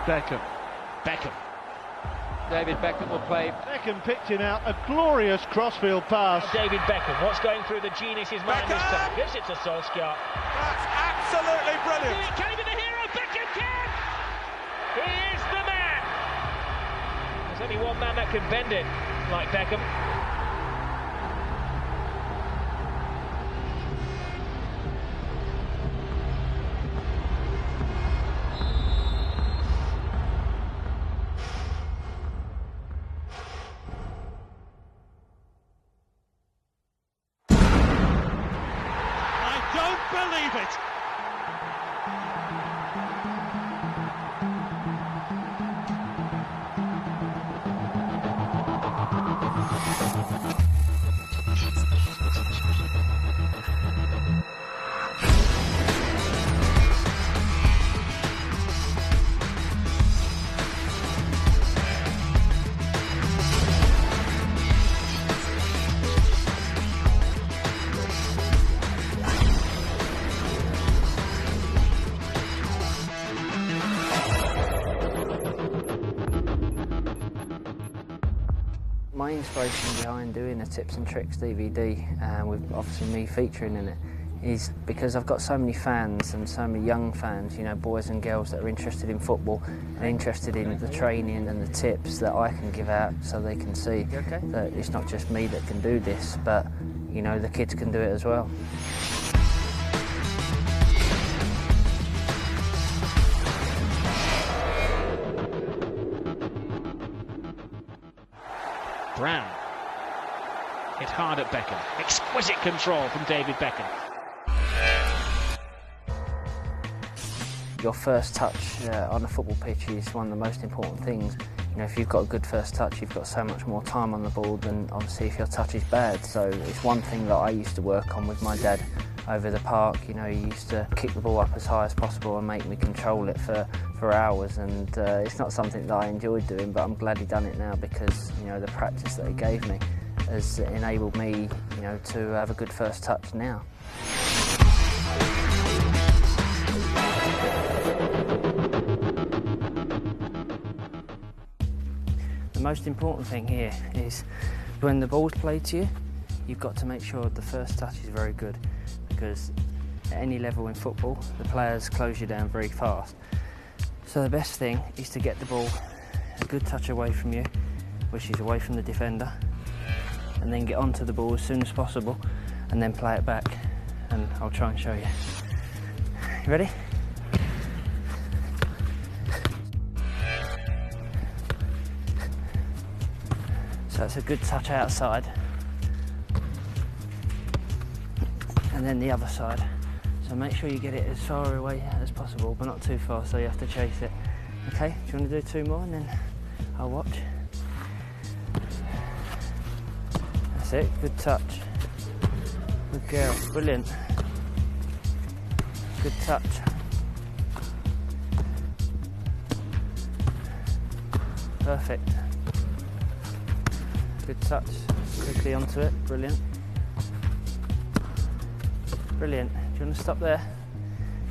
Beckham. Beckham. David Beckham will play. Beckham picked him out, a glorious crossfield pass. David Beckham, what's going through the genius's mind this time? Gives it to Solskjaer. That's absolutely brilliant. Can he be the hero? Beckham can! He is the man! There's only one man that can bend it like Beckham. Believe it! My inspiration behind doing a tips and tricks DVD, with obviously me featuring in it, is because I've got so many fans and so many young fans, you know, boys and girls that are interested in football and interested in the training and the tips that I can give out so they can see that it's not just me that can do this, but, you know, the kids can do it as well. Brown. Hit hard at Beckham. Exquisite control from David Beckham. Your first touch on a football pitch is one of the most important things. You know, if you've got a good first touch, you've got so much more time on the ball than obviously if your touch is bad. So it's one thing that I used to work on with my dad over the park. You know, he used to kick the ball up as high as possible and make me control it for hours, and it's not something that I enjoyed doing, but I'm glad he done it now because, you know, the practice that he gave me has enabled me, you know, to have a good first touch now. The most important thing here is when the ball's played to you, you've got to make sure the first touch is very good, because at any level in football, the players close you down very fast. So the best thing is to get the ball a good touch away from you, which is away from the defender, and then get onto the ball as soon as possible and then play it back, and I'll try and show you. You ready? So it's a good touch outside, and then the other side. So make sure you get it as far away as possible, but not too far, so you have to chase it. Okay, do you want to do two more and then I'll watch? That's it, good touch. Good girl, brilliant. Good touch. Perfect. Good touch, quickly onto it, brilliant. Brilliant. Do you want to stop there?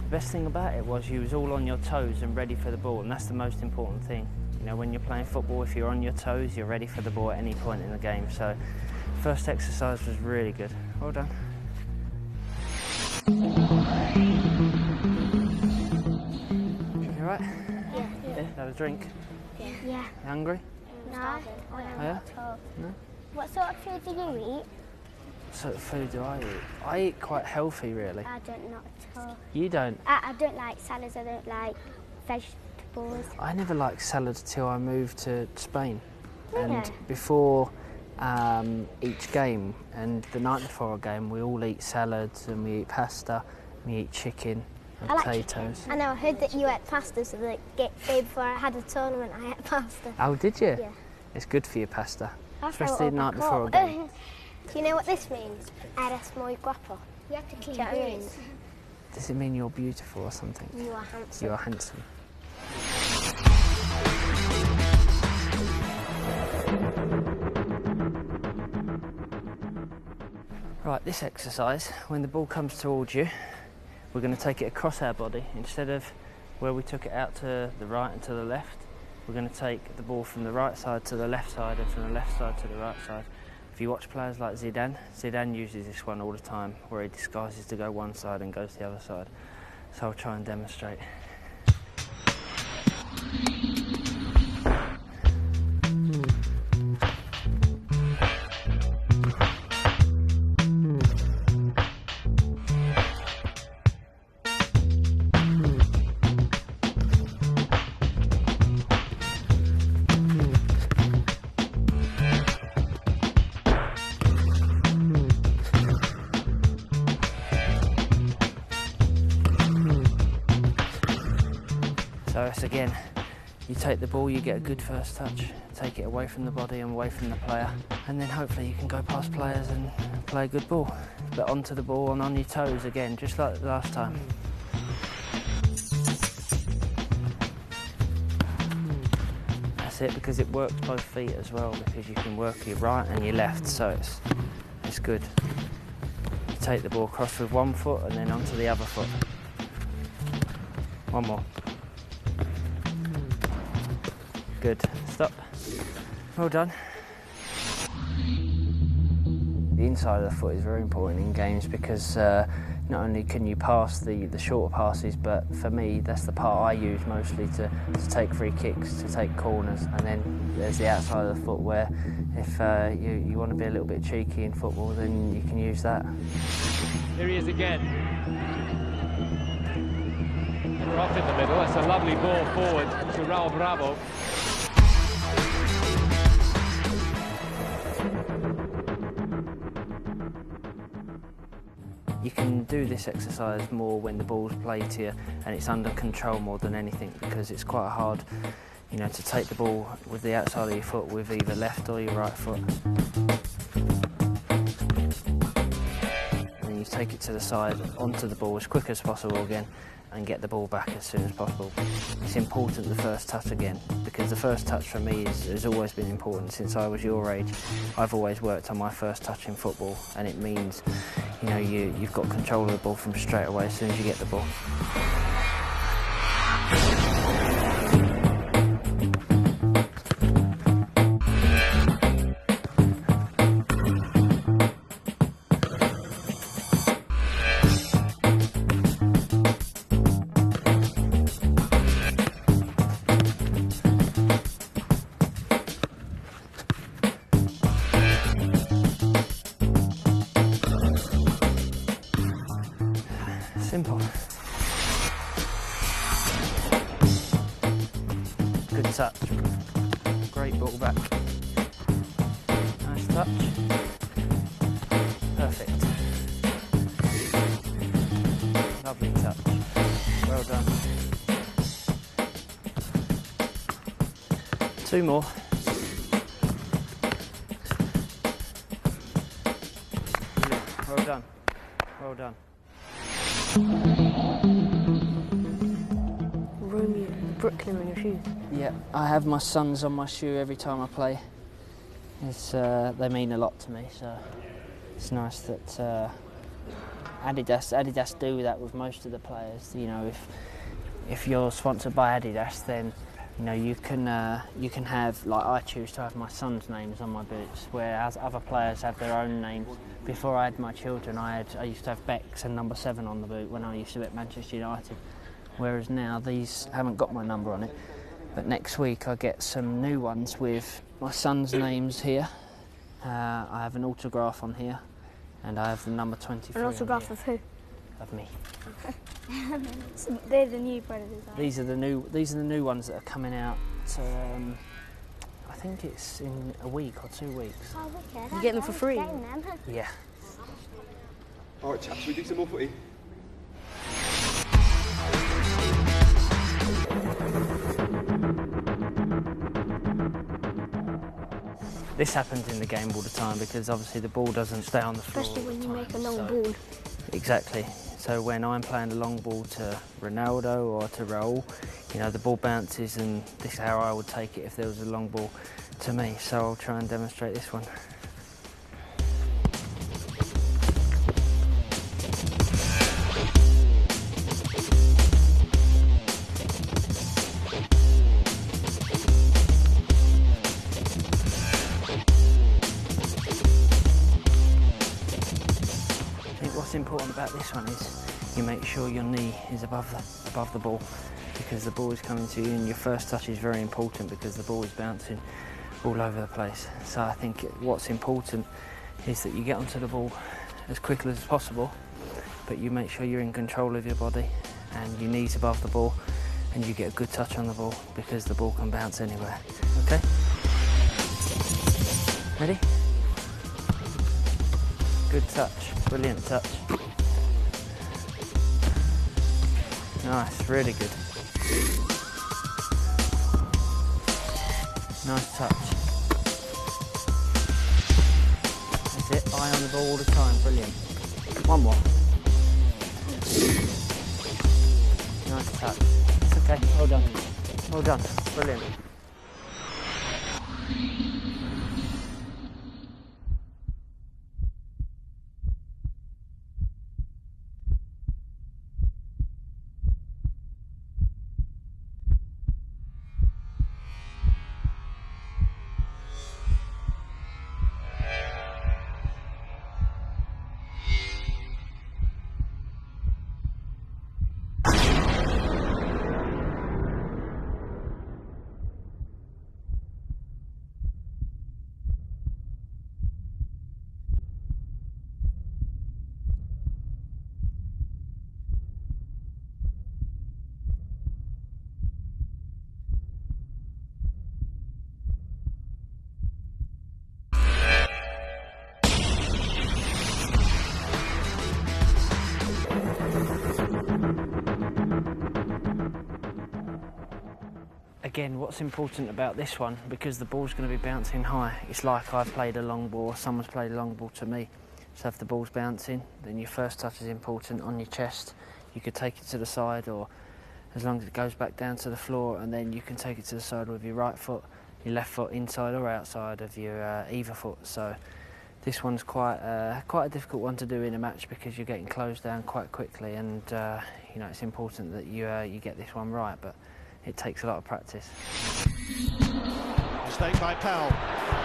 The best thing about it was you was all on your toes and ready for the ball, and that's the most important thing. You know, when you're playing football, if you're on your toes, you're ready for the ball at any point in the game. So, first exercise was really good. Well done. You alright? Yeah. Have a drink? Yeah. You hungry? No. Oh, yeah? No? What sort of food do you eat? What sort of food do I eat? I eat quite healthy, really. I don't not at all. You don't? I don't like salads, I don't like vegetables. I never liked salads till I moved to Spain. Really? And before each game, and the night before a game, we all eat salads and we eat pasta, and we eat chicken and potatoes. I know, I heard that you ate pasta, so the day before I had a tournament, I ate pasta. Oh, did you? Yeah. It's good for your pasta, I especially the night before a game. Do you know what this means? Eres muy guapo. You have to clean boots. Does it mean you're beautiful or something? You are handsome. You are handsome. Right, this exercise, when the ball comes towards you, we're going to take it across our body. Instead of where we took it out to the right and to the left, we're going to take the ball from the right side to the left side and from the left side to the right side. If you watch players like Zidane uses this one all the time, where he disguises to go one side and goes the other side. So I'll try and demonstrate. So it's again, you take the ball, you get a good first touch, take it away from the body and away from the player, and then hopefully you can go past players and play a good ball. But onto the ball and on your toes again, just like last time. That's it, because it works both feet as well, because you can work your right and your left, so it's good. You take the ball across with one foot and then onto the other foot. One more. Good. Stop. Well done. The inside of the foot is very important in games because not only can you pass the shorter passes, but for me that's the part I use mostly to take free kicks, to take corners, and then there's the outside of the foot where if you want to be a little bit cheeky in football, then you can use that. Here he is again. We're off in the middle. That's a lovely ball forward to Raul Bravo. You can do this exercise more when the ball's played to you and it's under control more than anything, because it's quite hard, you know, to take the ball with the outside of your foot with either left or your right foot. And you take it to the side, onto the ball as quick as possible again, and get the ball back as soon as possible. It's important, the first touch again, because the first touch for me has always been important since I was your age. I've always worked on my first touch in football, and it means, you know, you've got control of the ball from straight away as soon as you get the ball. Simple. Good touch. Great ball back. Nice touch. Perfect. Lovely touch. Well done. Two more. Well done. Well done. Brooklyn on your shoes. Yeah, I have my Suns on my shoe every time I play. They mean a lot to me, so it's nice that Adidas do that with most of the players. You know, if you're sponsored by Adidas, then you know you can have, like I choose to have my son's names on my boots, whereas other players have their own names. Before I had my children, I used to have Beck's and number 7 on the boot when I used to be at Manchester United. Whereas now these haven't got my number on it. But next week I get some new ones with my son's names here. I have an autograph on here, and I have the number 23. An autograph of who? Of me. So they're the new Predators. These are the new ones that are coming out. I think it's in a week or 2 weeks. Oh, okay. You get them for free? Yeah. All right, chaps, we do some more footy. This happens in the game all the time because obviously the ball doesn't stay on the floor. Especially when you make a long so, ball. Exactly. So when I'm playing a long ball to Ronaldo or to Raul, you know, the ball bounces, and this is how I would take it if there was a long ball to me. So I'll try and demonstrate this one. about this one is you make sure your knee is above the ball, because the ball is coming to you, and your first touch is very important because the ball is bouncing all over the place. So I think what's important is that you get onto the ball as quickly as possible, but you make sure you're in control of your body and your knees above the ball, and you get a good touch on the ball because the ball can bounce anywhere. Okay? Ready? Good touch, brilliant touch. Nice, really good. Nice touch. That's it, eye on the ball all the time, brilliant. One more. Nice touch. It's okay, well done. Well done, brilliant. Again, what's important about this one, because the ball's going to be bouncing high, it's like I've played a long ball or someone's played a long ball to me. So if the ball's bouncing, then your first touch is important on your chest. You could take it to the side, or as long as it goes back down to the floor, and then you can take it to the side with your right foot, your left foot inside or outside of your either foot. So this one's quite a difficult one to do in a match because you're getting closed down quite quickly, and you know, it's important that you get this one right, but it takes a lot of practice. Mistake by Powell,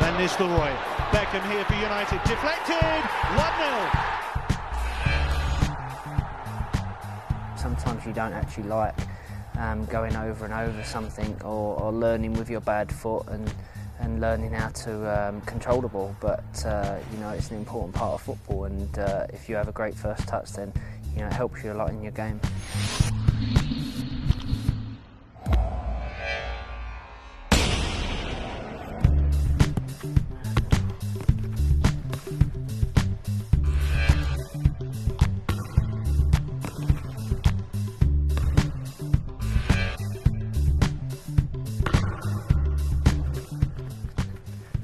then Nistelrooy. Beckham here for United, deflected, 1-0. Sometimes you don't actually like going over and over something, or learning with your bad foot and learning how to control the ball, but you know, it's an important part of football, and if you have a great first touch, then you know, it helps you a lot in your game.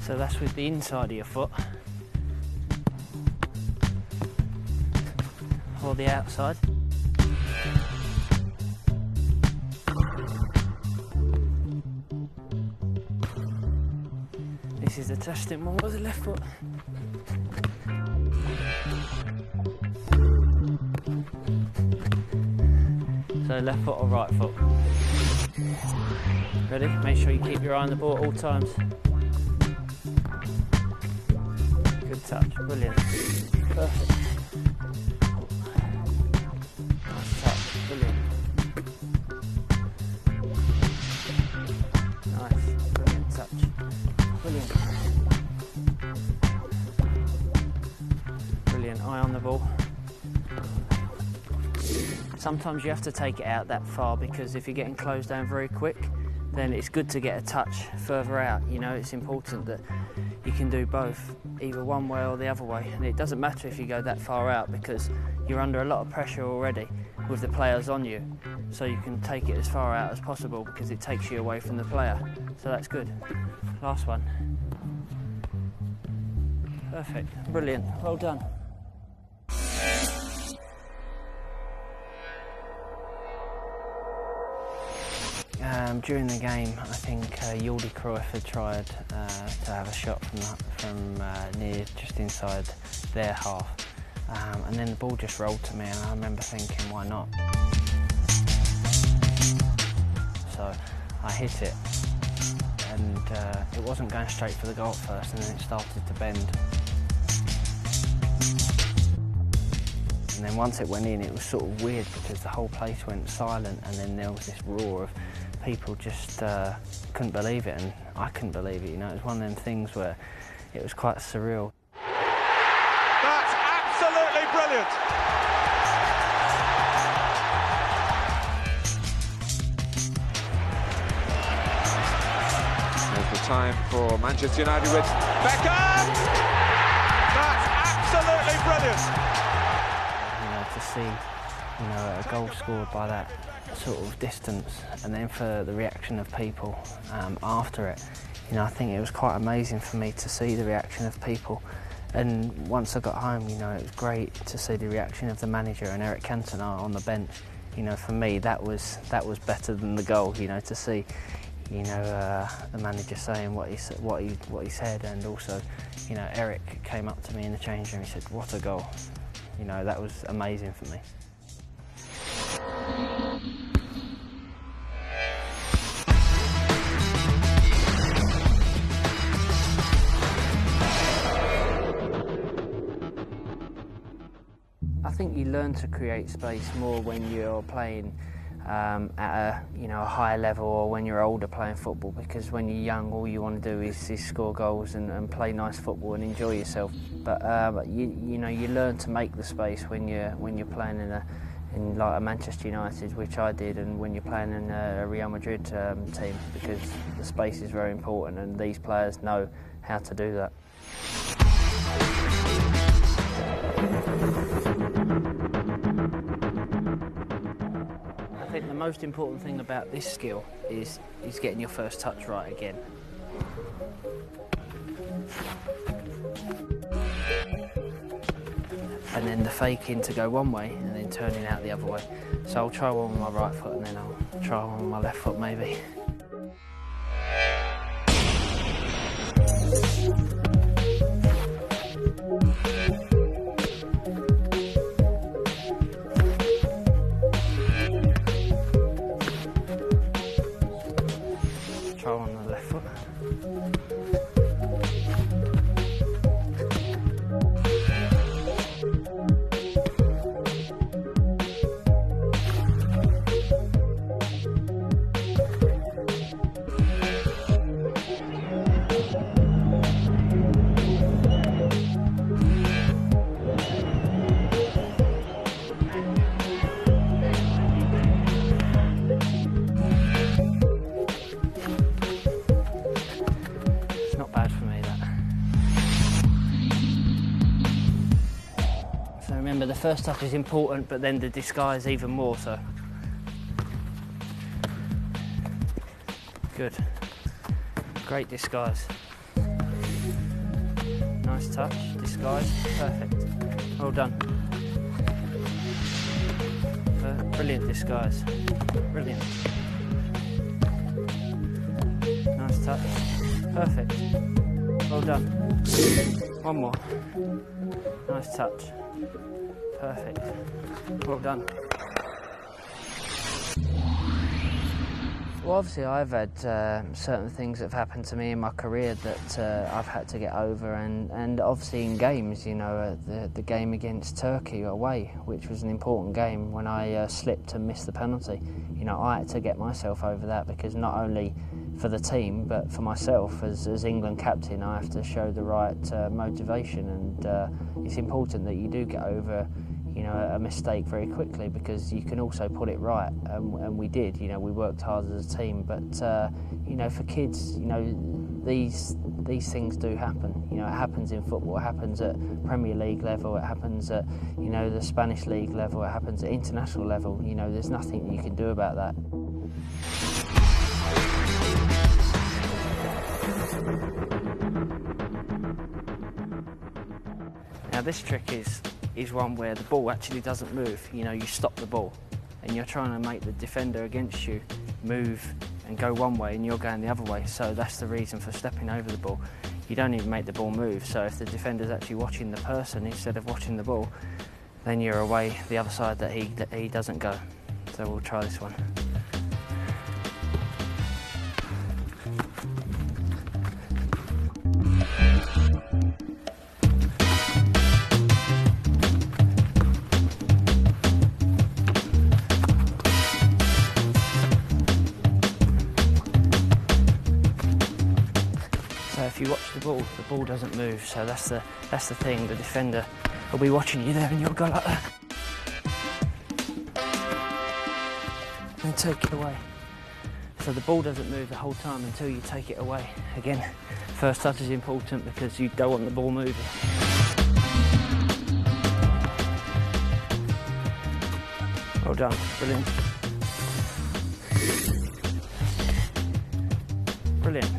So that's with the inside of your foot, or the outside. This is the testing one with the left foot. So left foot or right foot. Ready? Make sure you keep your eye on the ball at all times. Good touch, brilliant. Perfect. Nice touch, brilliant. Nice, brilliant touch. Brilliant. Brilliant, eye on the ball. Sometimes you have to take it out that far, because if you're getting closed down very quick, then it's good to get a touch further out. You know, it's important that you can do both, either one way or the other way, and it doesn't matter if you go that far out, because you're under a lot of pressure already with the players on you, so you can take it as far out as possible because it takes you away from the player, so that's good. Last one. Perfect, brilliant, well done. During the game, I think Jordi Cruyff had tried to have a shot from near just inside their half, and then the ball just rolled to me, and I remember thinking, why not? So I hit it, and it wasn't going straight for the goal at first, and then it started to bend. And then once it went in, it was sort of weird because the whole place went silent, and then there was this roar of people just couldn't believe it, and I couldn't believe it. You know, it was one of them things where it was quite surreal. That's absolutely brilliant. There's the time for Manchester United with Beckham. That's absolutely brilliant. You know, to see, you know, a goal scored by that sort of distance, and then for the reaction of people after it, you know, I think it was quite amazing for me to see the reaction of people. And once I got home, you know, it was great to see the reaction of the manager and Eric Cantona on the bench. You know, for me, that was better than the goal. You know, to see, you know, the manager saying what he said, and also, you know, Eric came up to me in the change room and he said, "What a goal!" You know, that was amazing for me. I think you learn to create space more when you're playing at a higher level, or when you're older playing football, because when you're young all you want to do is score goals and play nice football and enjoy yourself. But you know, you learn to make the space when you're playing in like a Manchester United, which I did, and when you're playing in a Real Madrid team, because the space is very important, and these players know how to do that. I think the most important thing about this skill is getting your first touch right again. And then the faking to go one way and then turning out the other way. So I'll try one with my right foot and then I'll try one with my left foot maybe. Try one on the left foot. Remember, the first touch is important, but then the disguise even more so. Good. Great disguise. Nice touch, disguise, perfect. Well done. Brilliant disguise. Brilliant. Nice touch, perfect. Well done. One more. Nice touch. Perfect. Well done. Well, obviously I've had certain things that have happened to me in my career that I've had to get over, and obviously in games, you know, the game against Turkey away, which was an important game, when I slipped and missed the penalty, you know, I had to get myself over that, because not only for the team but for myself as England captain, I have to show the right motivation, and it's important that you do get over, you know, a mistake very quickly, because you can also put it right, and we did. You know, we worked hard as a team, but you know, for kids, you know, these things do happen. You know, it happens in football, it happens at Premier League level, it happens at, you know, the Spanish League level, it happens at international level. You know, there's nothing you can do about that. Now this trick is one where the ball actually doesn't move. You know, you stop the ball and you're trying to make the defender against you move and go one way, and you're going the other way. So that's the reason for stepping over the ball. You don't even make the ball move. So if the defender's actually watching the person instead of watching the ball, then you're away the other side that he doesn't go. So we'll try this one. if you watch the ball doesn't move, so that's the thing. The defender will be watching you there and you'll go like that. And take it away. So the ball doesn't move the whole time until you take it away. Again, first touch is important because you don't want the ball moving. Well done, brilliant. Brilliant.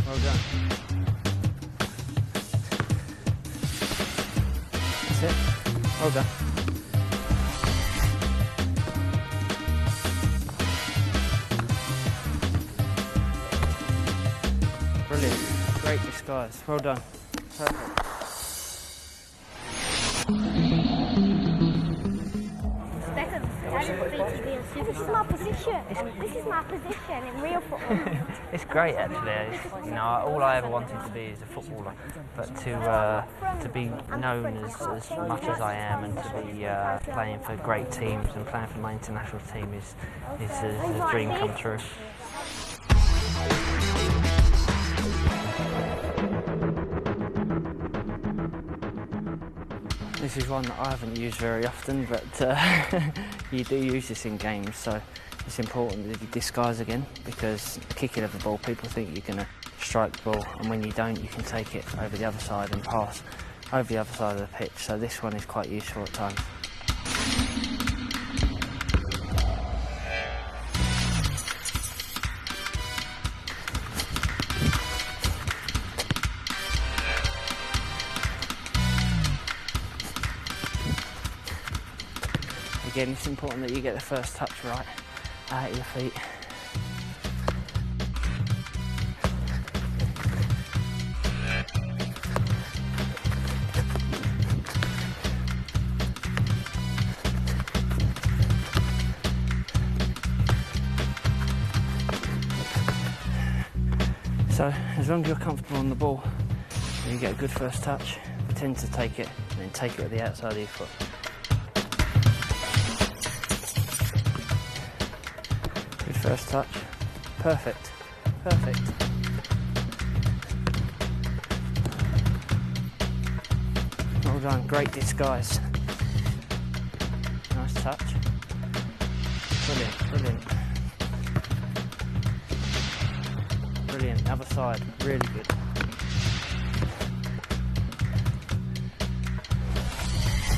Well done. That's it. Well done. Brilliant. Great disguise. Well done. Perfect. This is my position. This is my position in real football. It's great actually. You know, all I ever wanted to be is a footballer, but to be known as much as I am and to be playing for great teams and playing for my international team is a dream come true. This is one that I haven't used very often, but you do use this in games, so it's important that you disguise again, because kicking of the ball, people think you're going to strike the ball, and when you don't, you can take it over the other side and pass over the other side of the pitch, so this one is quite useful at times. Again, it's important that you get the first touch right out of your feet. So, as long as you're comfortable on the ball and you get a good first touch, pretend to take it and then take it with the outside of your foot. First touch. Perfect. Perfect. Well done. Great disguise. Nice touch. Brilliant. Brilliant. Brilliant. Other side. Really good.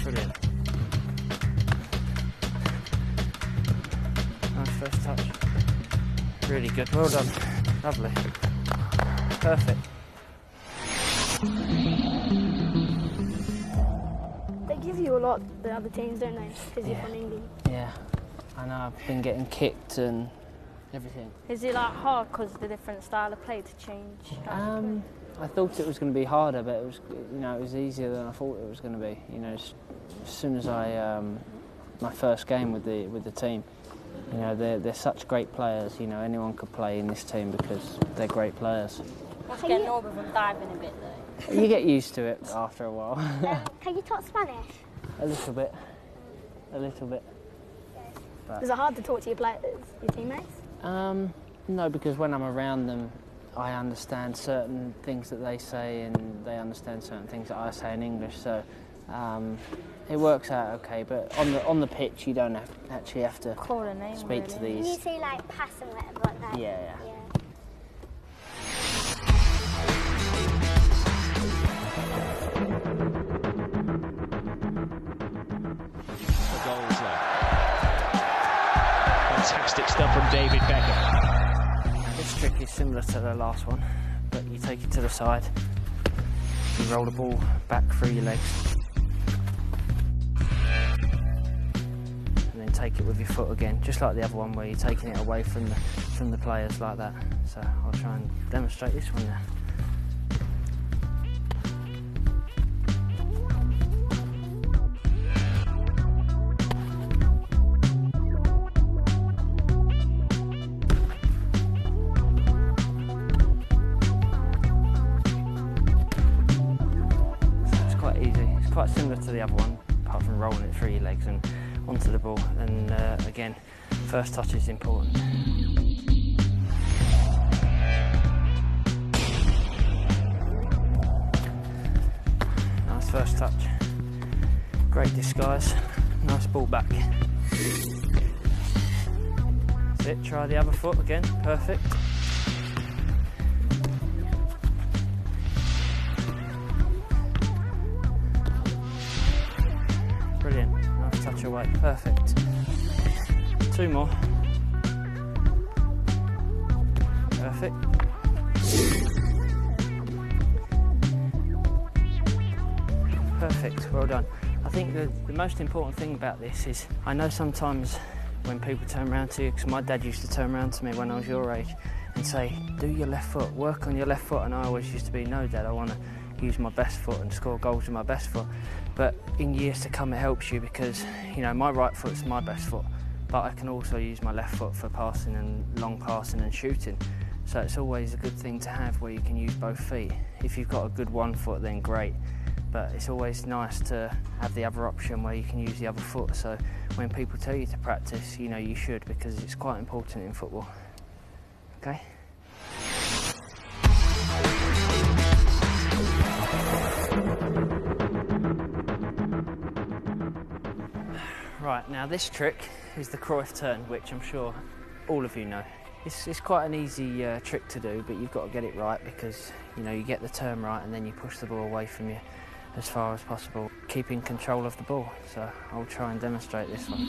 Brilliant. Nice first touch. Really good, well done. Lovely. Perfect. They give you a lot, the other teams, don't they? Because you're from England. Yeah, I know, I've been getting kicked and everything. Is it like hard because of the different style of play to change? I thought it was going to be harder, but it was, you know, it was easier than I thought it was going to be. You know, as soon as I my first game with the team. You know, they're such great players, you know, anyone could play in this team because they're great players. What's getting over from diving a bit though? You get used to it after a while. Can you talk Spanish? A little bit. A little bit. But, is it hard to talk to your players, your teammates? No, because when I'm around them, I understand certain things that they say and they understand certain things that I say in English, so it works out okay, but on the pitch you don't actually have to call a name, speak really. to these. You say like pass and whatever like that? Yeah. The goals left. Fantastic stuff from David Beckham. This trick is similar to the last one, but you take it to the side, you roll the ball back through your legs, take it with your foot again, just like the other one where you're taking it away from the players like that. So I'll try and demonstrate this one now. So it's quite easy. It's quite similar to the other one, apart from rolling it through your legs and onto the ball, and again, first touch is important. Nice first touch. Great disguise. Nice ball back. That's it, try the other foot again. Perfect. Brilliant. Nice touch away. Perfect. 2 more. Perfect. Perfect, well done. I think the most important thing about this is, I know sometimes when people turn around to you, because my dad used to turn around to me when I was your age and say, do your left foot, work on your left foot, and I always used to be, no Dad, I want to use my best foot and score goals with my best foot. But in years to come it helps you because, you know, my right foot's my best foot, but I can also use my left foot for passing and long passing and shooting. So it's always a good thing to have where you can use both feet. If you've got a good one foot, then great. But it's always nice to have the other option where you can use the other foot. So when people tell you to practice, you know you should, because it's quite important in football. Okay? Right, now this trick is the Cruyff turn, which I'm sure all of you know. It's quite an easy trick to do, but you've got to get it right because, you know, you get the turn right and then you push the ball away from you as far as possible, keeping control of the ball. So I'll try and demonstrate this one.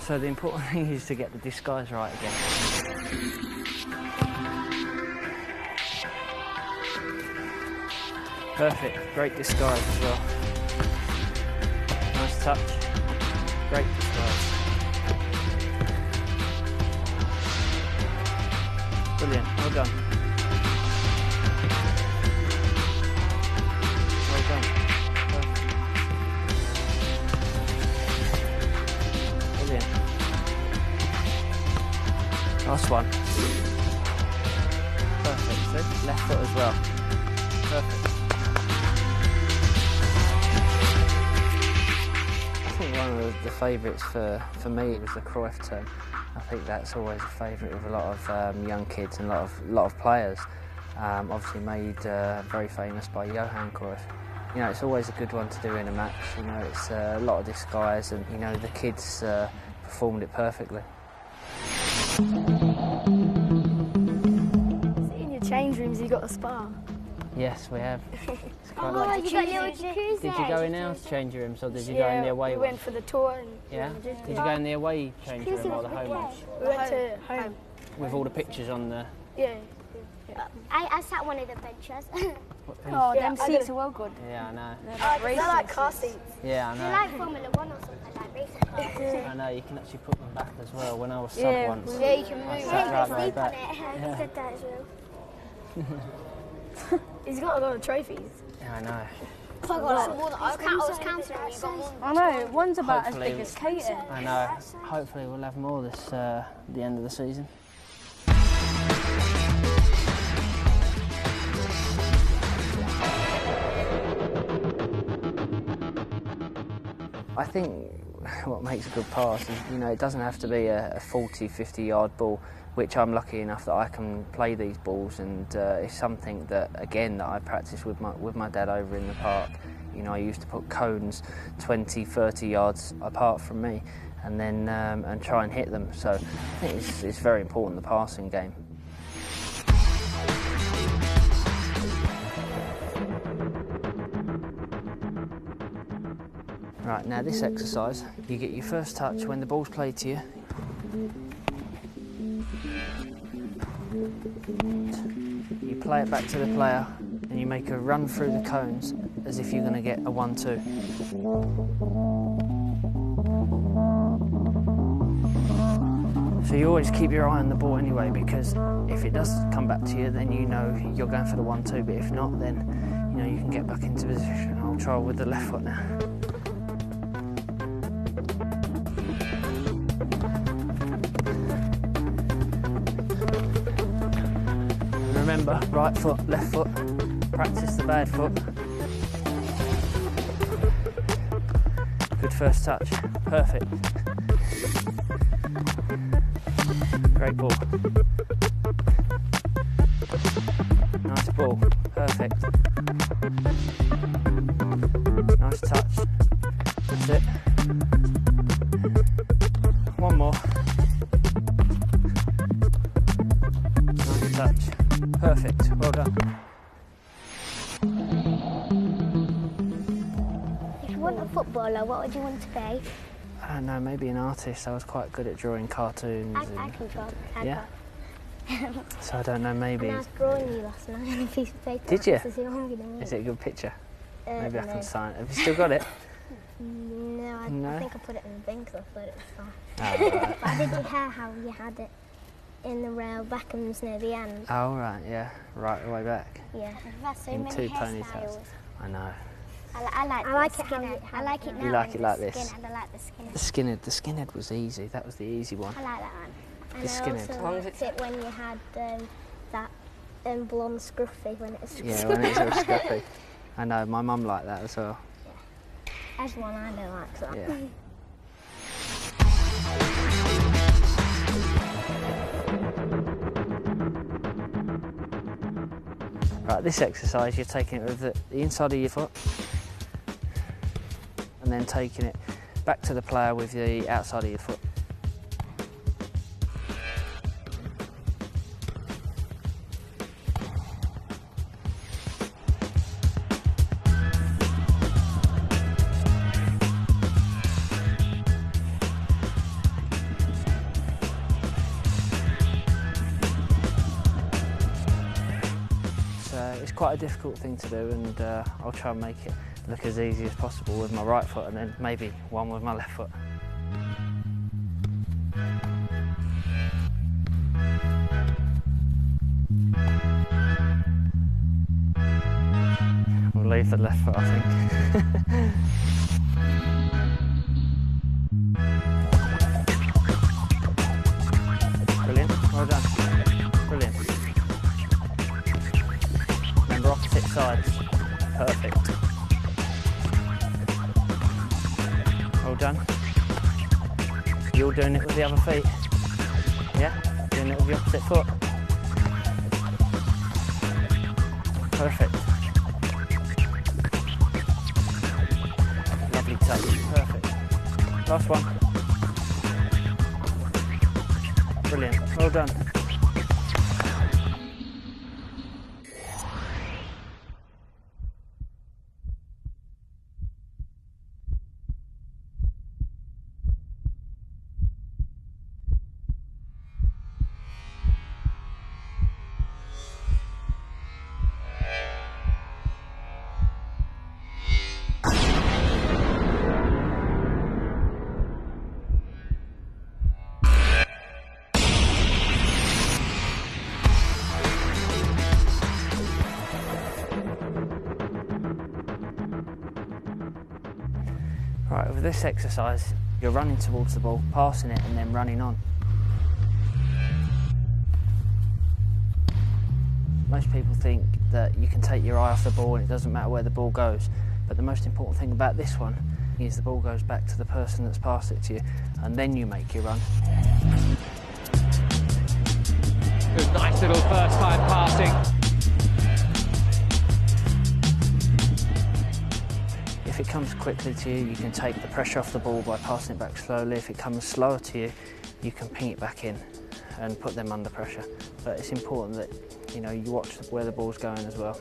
So the important thing is to get the disguise right again. Perfect, great disguise as well. Nice touch, great disguise. Brilliant, well done. Well done. Brilliant. Last one. Perfect. See? Left foot as well. Perfect. I think one of the favourites for me was the Cruyff turn. I think that's always a favourite with a lot of young kids and a lot of players. Obviously made very famous by Johan Cruyff. You know, it's always a good one to do in a match. You know, it's a lot of disguise, and you know the kids performed it perfectly. In your change rooms, you got a spa. Yes, we have. It's quite Oh, like... you got little jacuzzi. Did you go in our change rooms, or did you go in the away we one? went for the tour. And Yeah? Did you go in the away change room or the home one? we went to home. With all the pictures on the... Yeah. I sat one of the benches. Oh, Yeah, them seats are well good. Yeah, I know. They're like car seats. Yeah, I They're know. like Formula 1 or something, like racing cars. I know, you can actually put them back as well. When I was sub Yeah, once, Yeah, you can move. I Hey, sat you right can way sleep on back. it. You said that as well. He's got a lot of trophies. Yeah, I know. I was counting them. You got one. I know, one's about Hopefully- as big as Kater. I know. Hopefully we'll have more this the end of the season. I think what makes a good pass is, you know, it doesn't have to be a 40, 50 yard ball, which I'm lucky enough that I can play these balls, and it's something that, again, that I practice with my dad over in the park. You know, I used to put cones 20, 30 yards apart from me and then and try and hit them. So I think it's very important, the passing game. Right, now this exercise, you get your first touch when the ball's played to you. You play it back to the player and you make a run through the cones as if you're going to get a 1-2. So you always keep your eye on the ball anyway, because if it does come back to you, then you know you're going for the 1-2, but if not, then you know you can get back into position. I'll try with the left foot now. Remember, right foot, left foot, practice the bad foot. Good first touch, perfect. Great ball. Nice ball, perfect. Nice touch, that's it. One more. Nice touch. Perfect, well done. If you weren't a footballer, what would you want to be? I don't know, maybe an artist. I was quite good at drawing cartoons. I can draw. Yeah? So I don't know, maybe. And I was drawing you last night on a piece of paper. Did you? Is it a good picture? Maybe I no. can sign it. Have you still got it? No, I think I put it in the bin because I thought it was fine. Oh, right. But I did your hair how you had it in the rail Beckham's near the end. Oh, right, yeah. Right the way back. Yeah. That's so In many 2 hairstyles. ponytails. I know. I like it how I like it now. You like it like the this? skinhead. I like the skinhead. The skinhead was easy. That was the easy one. I like that one. And The I skinhead. also liked it when you had that blonde scruffy when it was Yeah, when it's all scruffy. I know, my mum liked that as well. Everyone I know likes that. Yeah. Right, this exercise you're taking it with the inside of your foot and then taking it back to the player with the outside of your foot. It's quite a difficult thing to do, and I'll try and make it look as easy as possible with my right foot and then maybe one with my left foot. We'll leave the left foot, I think. Brilliant, well done. Brilliant. Remember, opposite sides. Perfect. Well done. You're doing it with the other feet. Yeah? Doing it with the opposite foot. Perfect. Lovely touch. Perfect. Last one. Brilliant. Well done. Right, with this exercise, you're running towards the ball, passing it and then running on. Most people think that you can take your eye off the ball and it doesn't matter where the ball goes, but the most important thing about this one is the ball goes back to the person that's passed it to you, and then you make your run. Good, nice little first time passing. If it comes quickly to you, you can take the pressure off the ball by passing it back slowly. If it comes slower to you, you can ping it back in and put them under pressure. But it's important that you watch where the ball's going as well.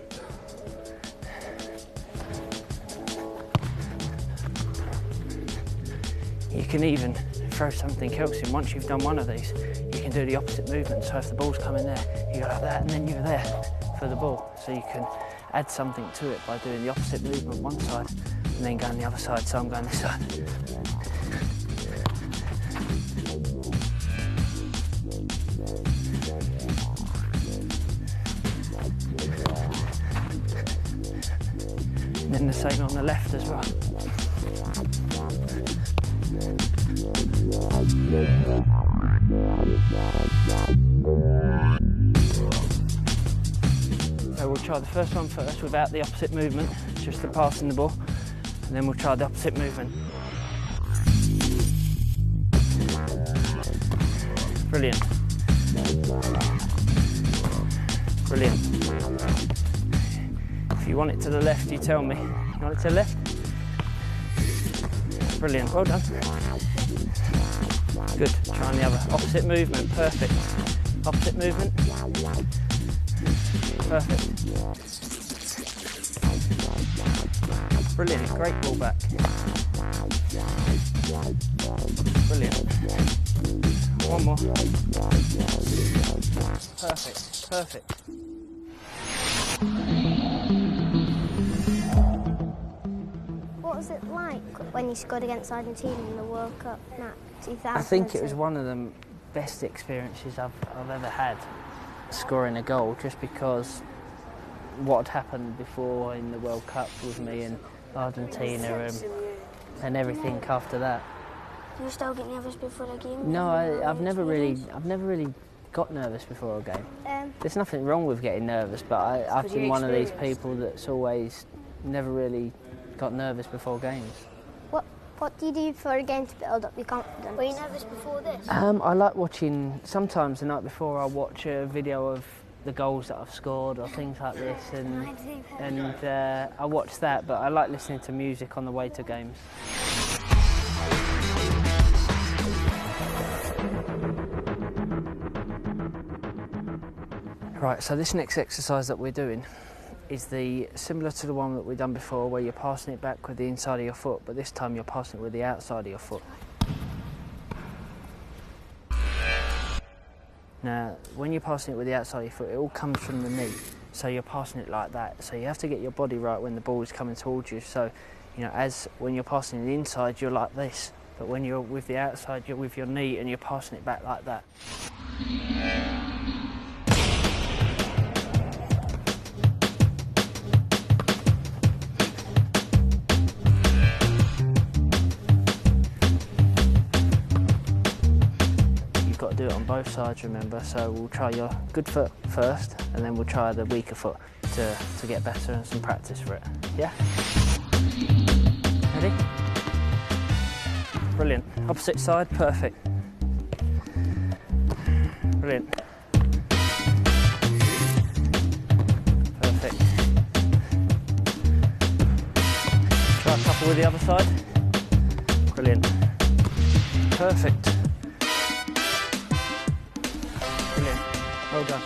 You can even throw something else in. Once you've done one of these, you can do the opposite movement. So if the ball's coming there, you go like that, and then you're there for the ball. So you can add something to it by doing the opposite movement one side and then going the other side, so I'm going this side. And then the same on the left as well. So we'll try the first one first without the opposite movement, just the passing the ball, and then we'll try the opposite movement. Brilliant. Brilliant. If you want it to the left, you tell me. You want it to the left? Brilliant, well done. Good, try the other. Opposite movement, perfect. Opposite movement. Perfect. Brilliant, great ball back. Brilliant. One more. Perfect, perfect. What was it like when you scored against Argentina in the World Cup match 2000? I think it was one of the best experiences I've ever had, scoring a goal, just because what had happened before in the World Cup with me and Argentina and everything after that. Do you still get nervous before a game? No, I've never really got nervous before a game. There's nothing wrong with getting nervous, but I've been one of these people that's always never really got nervous before games. What do you do for a game to build up your confidence? Were you nervous before this? I like watching, sometimes the night before I watch a video of the goals that I've scored or things like this, and I watch that, but I like listening to music on the way to games. Right, so this next exercise that we're doing is similar to the one that we've done before, where you're passing it back with the inside of your foot, but this time you're passing it with the outside of your foot. Now, when you're passing it with the outside of your foot, it all comes from the knee, so you're passing it like that. So you have to get your body right when the ball is coming towards you. So, you know, when you're passing the inside, you're like this, but when you're with the outside, you're with your knee and you're passing it back like that. Got to do it on both sides, remember, so we'll try your good foot first and then we'll try the weaker foot to get better and some practice for it. Yeah? Ready? Brilliant. Opposite side, perfect. Brilliant. Perfect. Try a couple with the other side. Brilliant. Perfect. Well done.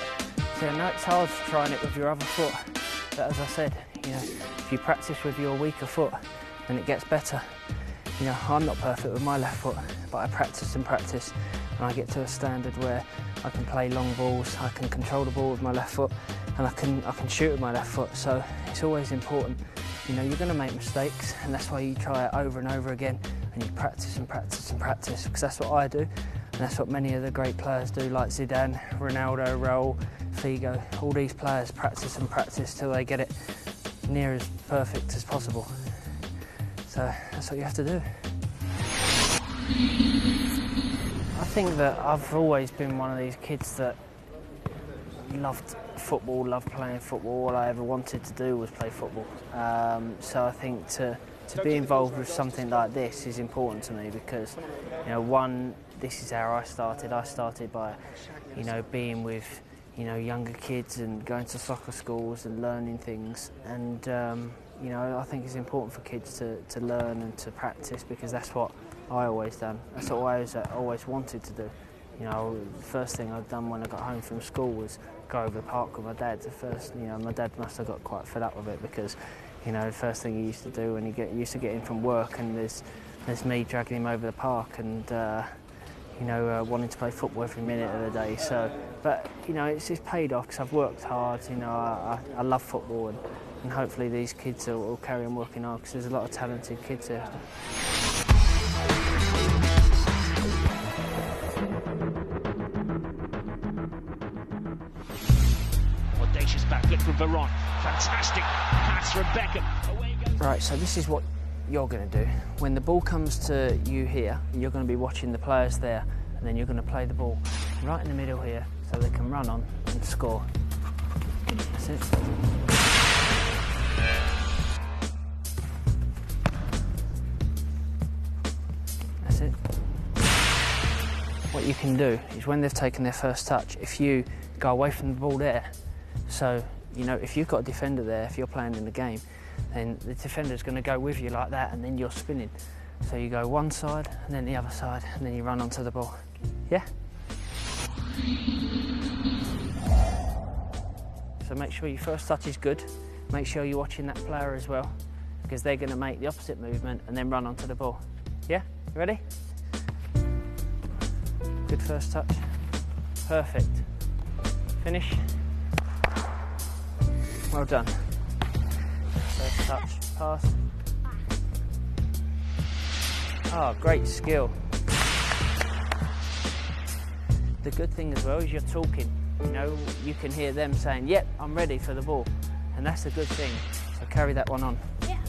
See, I know it's hard trying it with your other foot, but as I said, you know, if you practice with your weaker foot, then it gets better. You know, I'm not perfect with my left foot, but I practice and practice, and I get to a standard where I can play long balls, I can control the ball with my left foot, and I can shoot with my left foot. So it's always important. You know, you're going to make mistakes, and that's why you try it over and over again, and you practice and practice and practice, because that's what I do. And that's what many of the great players do, like Zidane, Ronaldo, Raul, Figo. All these players practice and practice till they get it near as perfect as possible. So that's what you have to do. I think that I've always been one of these kids that loved football, loved playing football. All I ever wanted to do was play football. So I think to be involved with something like this is important to me because, you know, one, this is how I started. I started by, you know, being with, you know, younger kids and going to soccer schools and learning things. And, you know, I think it's important for kids to learn and to practice because that's what I always done. That's what I always wanted to do. You know, the first thing I'd done when I got home from school was go over the park with my dad. The first, you know, my dad must have got quite fed up with it because, you know, the first thing he used to do when he used to get in from work and there's me dragging him over the park and, you know, wanting to play football every minute of the day. So, but, you know, it's paid off because I've worked hard, you know, I love football and hopefully these kids will carry on working hard, because there's a lot of talented kids here. Audacious back flick from Veron. Fantastic pass from Beckham. Away goes. Right, so this is what you're going to do. When the ball comes to you here, you're going to be watching the players there, and then you're going to play the ball right in the middle here so they can run on and score. That's it. That's it. What you can do is when they've taken their first touch, if you go away from the ball there, so, you know, if you've got a defender there, if you're playing in the game, then the defender's going to go with you like that, and then you're spinning. So you go one side, and then the other side, and then you run onto the ball. Yeah? So make sure your first touch is good. Make sure you're watching that player as well, because they're going to make the opposite movement and then run onto the ball. Yeah? You ready? Good first touch. Perfect. Finish. Well done. First touch, pass. Oh, great skill. The good thing as well is you're talking. You know, you can hear them saying, yep, I'm ready for the ball. And that's a good thing. So carry that one on. Yeah.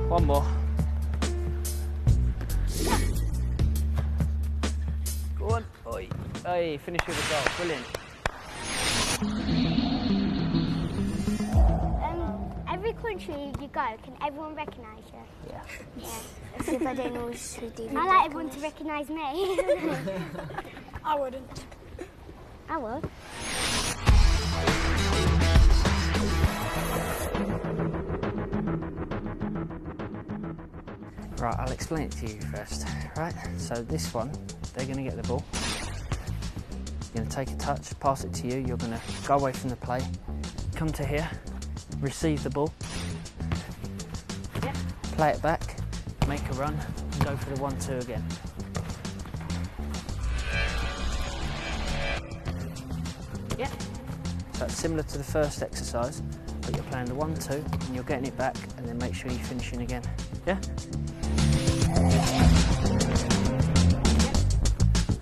One more. Go on. Oi. Hey, finish with a goal. Brilliant. Every country you go, can everyone recognise you? Yeah. Yeah. If I don't know who David I like everyone to recognise me. I wouldn't. I would. Right, I'll explain it to you first. Right, so this one, they're going to get the ball. You're going to take a touch, pass it to you. You're going to go away from the play, come to here, receive the ball, play it back, make a run, and go for the 1-2 again. Yeah. So it's similar to the first exercise, but you're playing the 1-2 and you're getting it back, and then make sure you're finishing again. Yeah?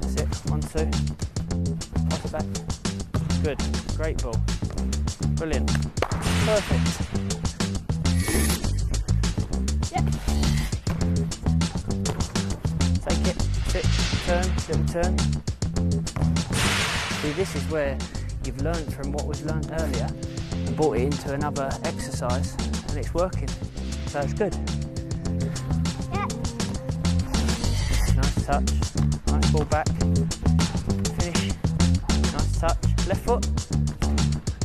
That's it, 1-2. Pass it back. Good, great ball. Brilliant. Perfect. Yep. Take it, sit, turn, little turn. See, this is where you've learned from what we've learned earlier and brought it into another exercise, and it's working. So it's good. Yeah. Nice touch. Nice ball back. Finish. Nice touch. Left foot.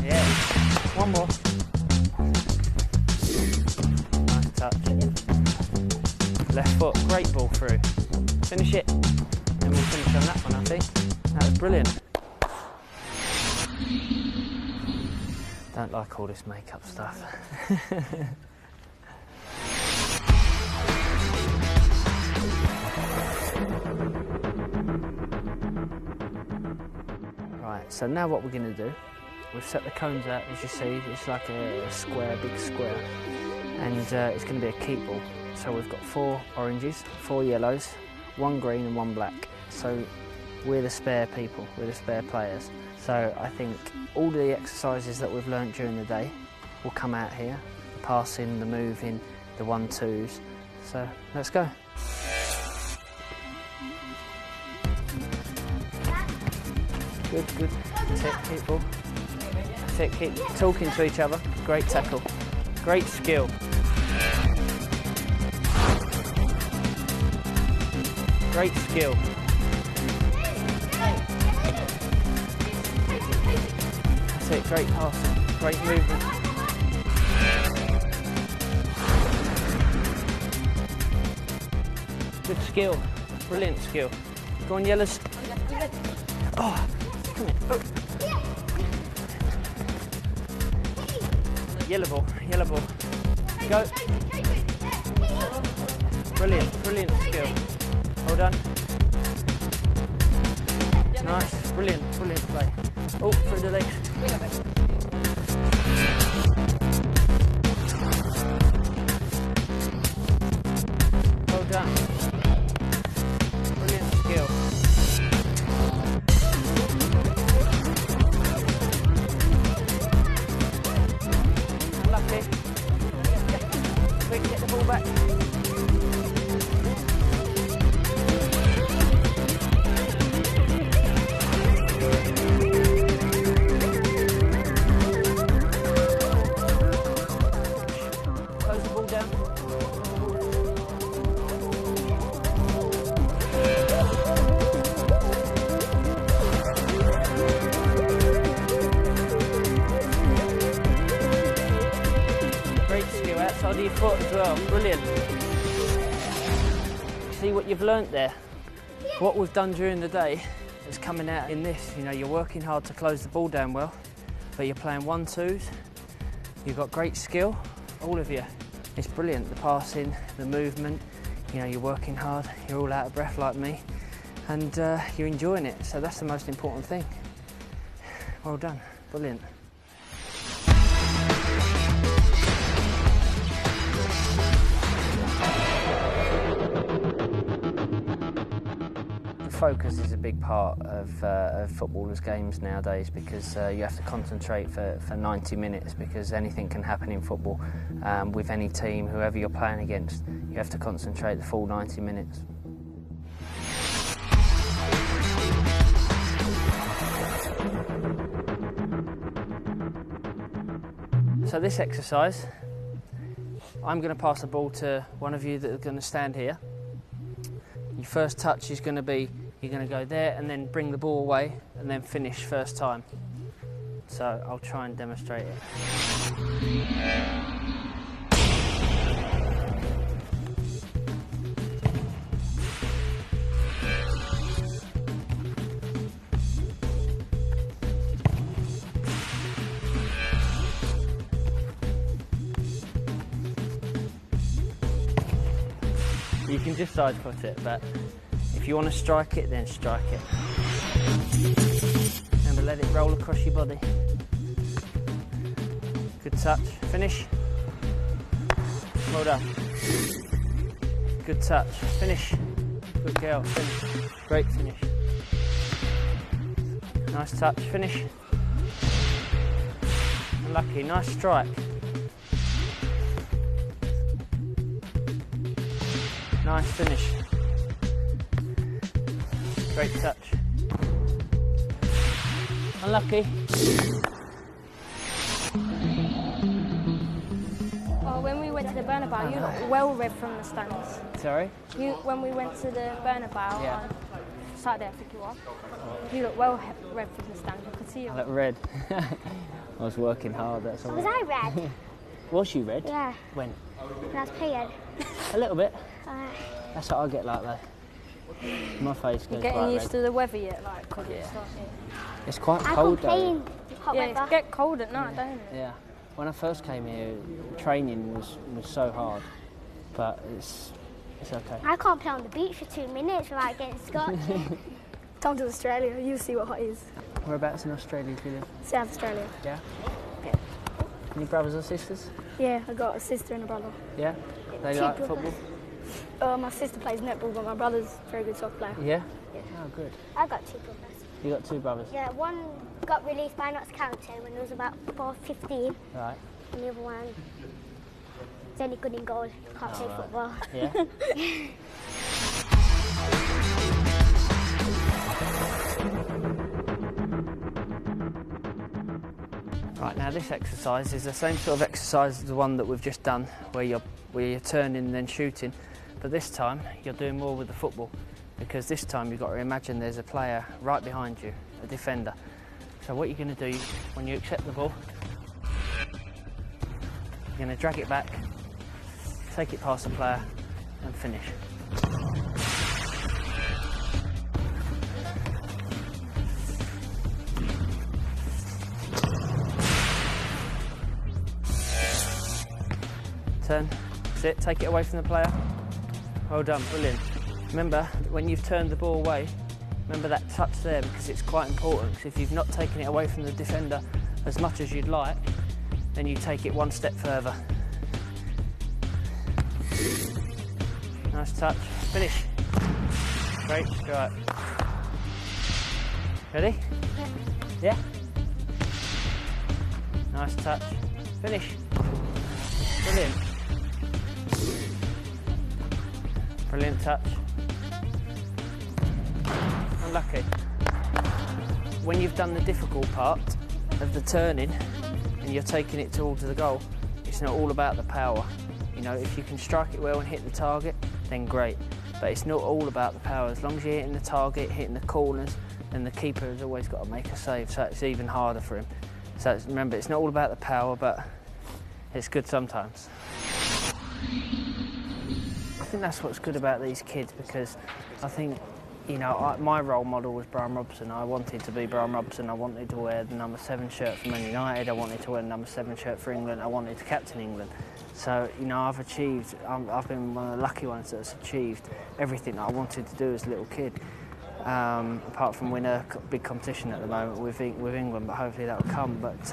Yeah. One more. Nice touch. Left foot. Great ball through. Finish it. And we'll finish on that one, I think. That was brilliant. Don't like all this makeup stuff. Right, so now what we're going to do, we've set the cones out, as you see, it's like a square, big square, and it's going to be a keep ball. So we've got 4 oranges, 4 yellows, 1 green and 1 black. So we're the spare people, we're the spare players. So I think all the exercises that we've learnt during the day will come out here, the passing, the moving, the 1-2s. So let's go. Good, good. That's it, keep ball. That's it, keep talking to each other. Great tackle. Great skill. Great skill. That's it, great passing. Great movement. Good skill. Brilliant skill. Go on, yellows. Oh. Come here. Oh. Yellow ball, yellow ball. Go. Brilliant, brilliant skill. Well done. Nice, brilliant, brilliant play. Oh, through the legs. Well done. Brilliant skill. Lucky. Quick, get the ball back. Close the ball down. Great skill outside of your foot as well. Brilliant. See what you've learnt there? What we've done during the day is coming out in this. You know, you're working hard to close the ball down well, but you're playing 1-2s. You've got great skill, all of you. It's brilliant, the passing, the movement. You know, you're working hard, you're all out of breath like me, and you're enjoying it, so that's the most important thing. Well done, brilliant. Focus is a big part of footballers' games nowadays, because you have to concentrate for 90 minutes, because anything can happen in football. With any team, whoever you're playing against, you have to concentrate the full 90 minutes. So this exercise, I'm going to pass the ball to one of you that are going to stand here. Your first touch is going to be, you're going to go there and then bring the ball away and then finish first time. So I'll try and demonstrate it. You can just side foot it, but if you want to strike it, then strike it. Remember, let it roll across your body. Good touch. Finish. Well done. Good touch. Finish. Good girl. Finish. Great finish. Nice touch. Finish. Lucky. Nice strike. Nice finish. Great touch. Unlucky. Oh, when we went to the Bernabeu, you looked well read from the stands. Sorry? When we went to the Bernabeu Yeah. on Saturday, I think it was, you looked well read from the stands. I could see you. I look red. I was working hard, that's all. Was I red? Was you red? Yeah. When? When I was playing. A little bit. That's That's what I get like though. My face goes Getting bright used red. to the weather yet, like, cause Yeah. it's like, It's quite I cold can't play though. in hot yeah, weather. it get cold at night, don't it? Yeah. When I first came here, training was so hard, but it's okay. I can't play on the beach for 2 minutes without getting scotched. Come to Australia, you see what hot is. Whereabouts in Australia do you live? South Australia. Yeah. Yeah. Any brothers or sisters? Yeah, I got a sister and a brother. Yeah. They Two like brothers. football? My sister plays netball, but my brother's a very good soccer player. Yeah. Yeah. Oh, good. I got 2 brothers. You got 2 brothers. Yeah, one got released by Notts County when he was about 15, Right. and the other one is only good in goal, can't play right. football. Yeah. Right, now this exercise is the same sort of exercise as the one that we've just done, where you're turning and then shooting, but this time you're doing more with the football, because this time you've got to imagine there's a player right behind you, a defender. So what you're going to do when you accept the ball, you're going to drag it back, take it past the player and finish. Turn, that's it, take it away from the player. Well done, brilliant. Remember, when you've turned the ball away, remember that touch there, because it's quite important. Because if you've not taken it away from the defender as much as you'd like, then you take it one step further. Nice touch. Finish. Great strike. Ready? Yeah? Nice touch. Finish. Brilliant. Brilliant touch. Unlucky. When you've done the difficult part of the turning and you're taking it towards the goal, it's not all about the power. You know, if you can strike it well and hit the target, then great. But it's not all about the power. As long as you're hitting the target, hitting the corners, then the keeper has always got to make a save, so it's even harder for him. So remember, it's not all about the power, but it's good sometimes. I think that's what's good about these kids, because I think, you know, my role model was Brian Robson. I wanted to be Brian Robson. I wanted to wear the number 7 shirt for Man United. I wanted to wear the number 7 shirt for England. I wanted to captain England. So, you know, I've been one of the lucky ones that's achieved everything that I wanted to do as a little kid. Apart from win a big competition at the moment with England, but hopefully that will come. But,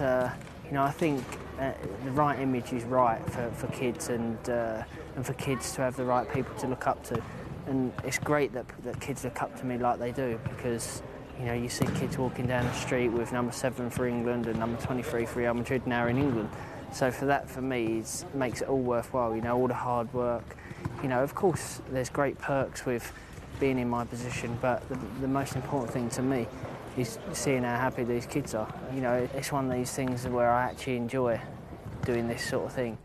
you know, I think the right image is right for kids, and for kids to have the right people to look up to. And it's great that kids look up to me like they do, because, you know, you see kids walking down the street with number 7 for England and number 23 for Real Madrid now in England. So for that, for me, makes it all worthwhile, you know, all the hard work. You know, of course, there's great perks with being in my position, but the most important thing to me is seeing how happy these kids are. You know, it's one of these things where I actually enjoy doing this sort of thing.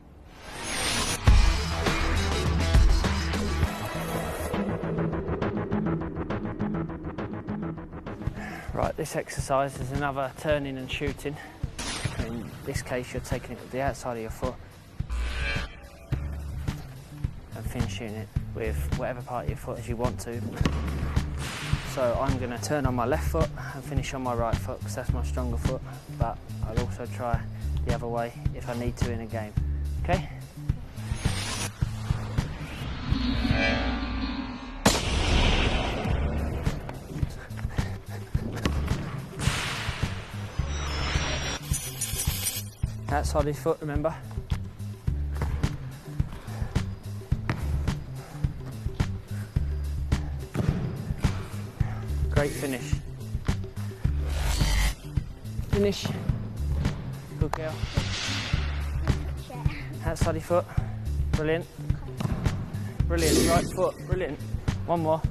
Right, this exercise is another turning and shooting. In this case, you're taking it with the outside of your foot and finishing it with whatever part of your foot as you want to. So I'm going to turn on my left foot and finish on my right foot, because that's my stronger foot, but I'll also try the other way if I need to in a game. Okay? Outside his foot, remember? Great finish. Finish. Good girl. Outside his foot. Brilliant. Brilliant. Right foot. Brilliant. One more.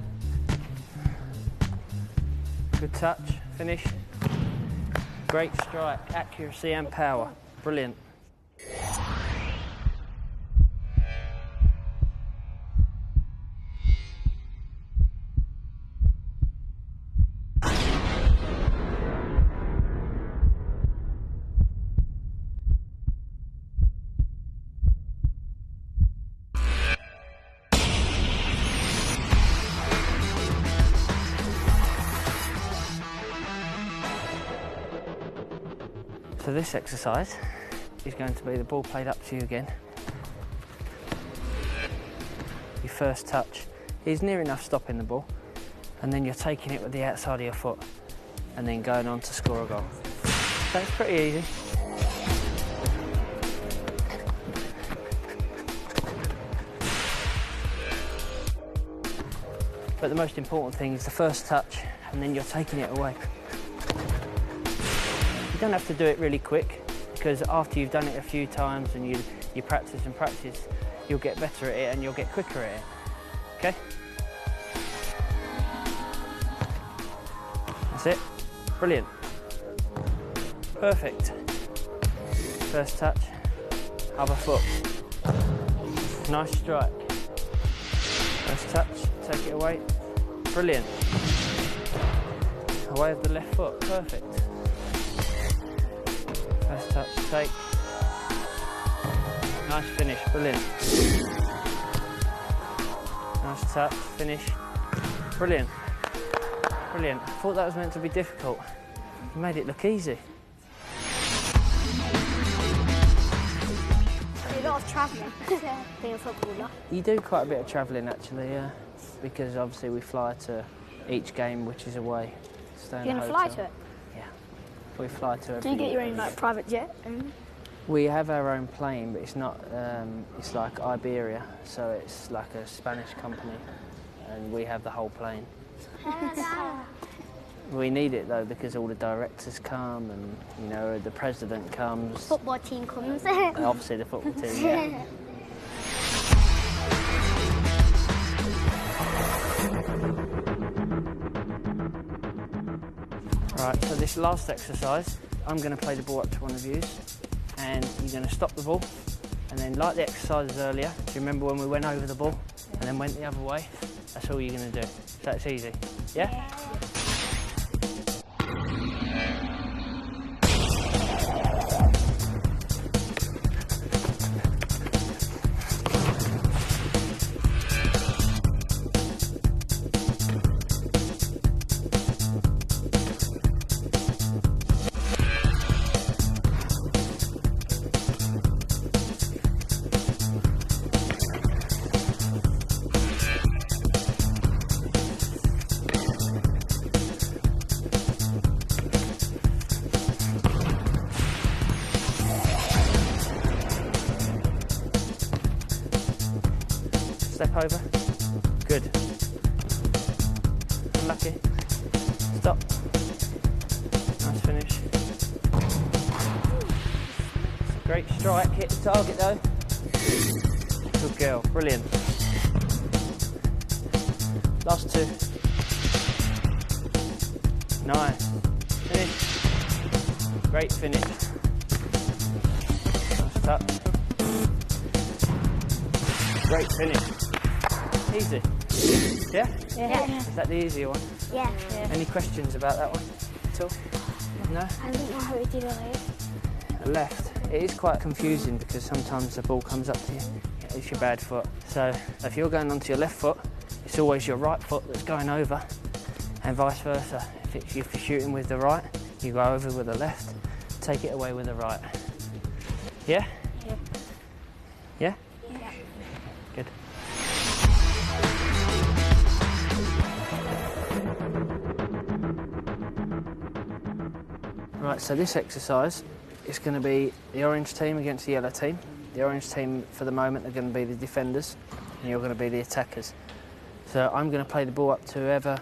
Good touch. Finish. Great strike. Accuracy and power. Brilliant. So this exercise is going to be the ball played up to you again. Your first touch is near enough stopping the ball, and then you're taking it with the outside of your foot and then going on to score a goal. So it's pretty easy. But the most important thing is the first touch, and then you're taking it away. You don't have to do it really quick, because after you've done it a few times and you practice and practice, you'll get better at it and you'll get quicker at it. Okay? That's it. Brilliant. Perfect. First touch, other foot. Nice strike. First touch, take it away. Brilliant. Away with the left foot. Perfect. First touch, take. Nice finish, brilliant. Nice touch, finish. Brilliant. Brilliant. I thought that was meant to be difficult. You made it look easy. A lot of travelling, being a footballer. You do quite a bit of travelling actually, yeah. Because obviously we fly to each game, which is away. You're going to fly to it? Yeah, we fly to Do you get your own like private jet? We have our own plane, but it's not. It's like Iberia, so it's like a Spanish company, and we have the whole plane. We need it though because all the directors come, and you know the president comes. Football team comes. Obviously the football team. Yeah. Right, so this last exercise, I'm going to play the ball up to one of you, and you're going to stop the ball, and then like the exercises earlier, do you remember when we went over the ball and then went the other way? That's all you're going to do. So it's easy. Yeah? Step over. Good. Unlucky. Stop. Nice finish. Great strike. Hit the target though. Good girl. Brilliant. Last two. Nice. Finish. Great finish. Nice touch. Great finish. Easy. Yeah? Yeah. Is that the easier one? Yeah. Any questions about that one at all? No? I don't know how to do the left. Left. It is quite confusing because sometimes the ball comes up to you. It's your bad foot. So if you're going onto your left foot, it's always your right foot that's going over, and vice versa. If you're shooting with the right, you go over with the left, take it away with the right. Yeah? Yeah. Yeah? Yeah. Good. Right, so this exercise is going to be the orange team against the yellow team. The orange team, for the moment, are going to be the defenders, and you're going to be the attackers. So I'm going to play the ball up to whoever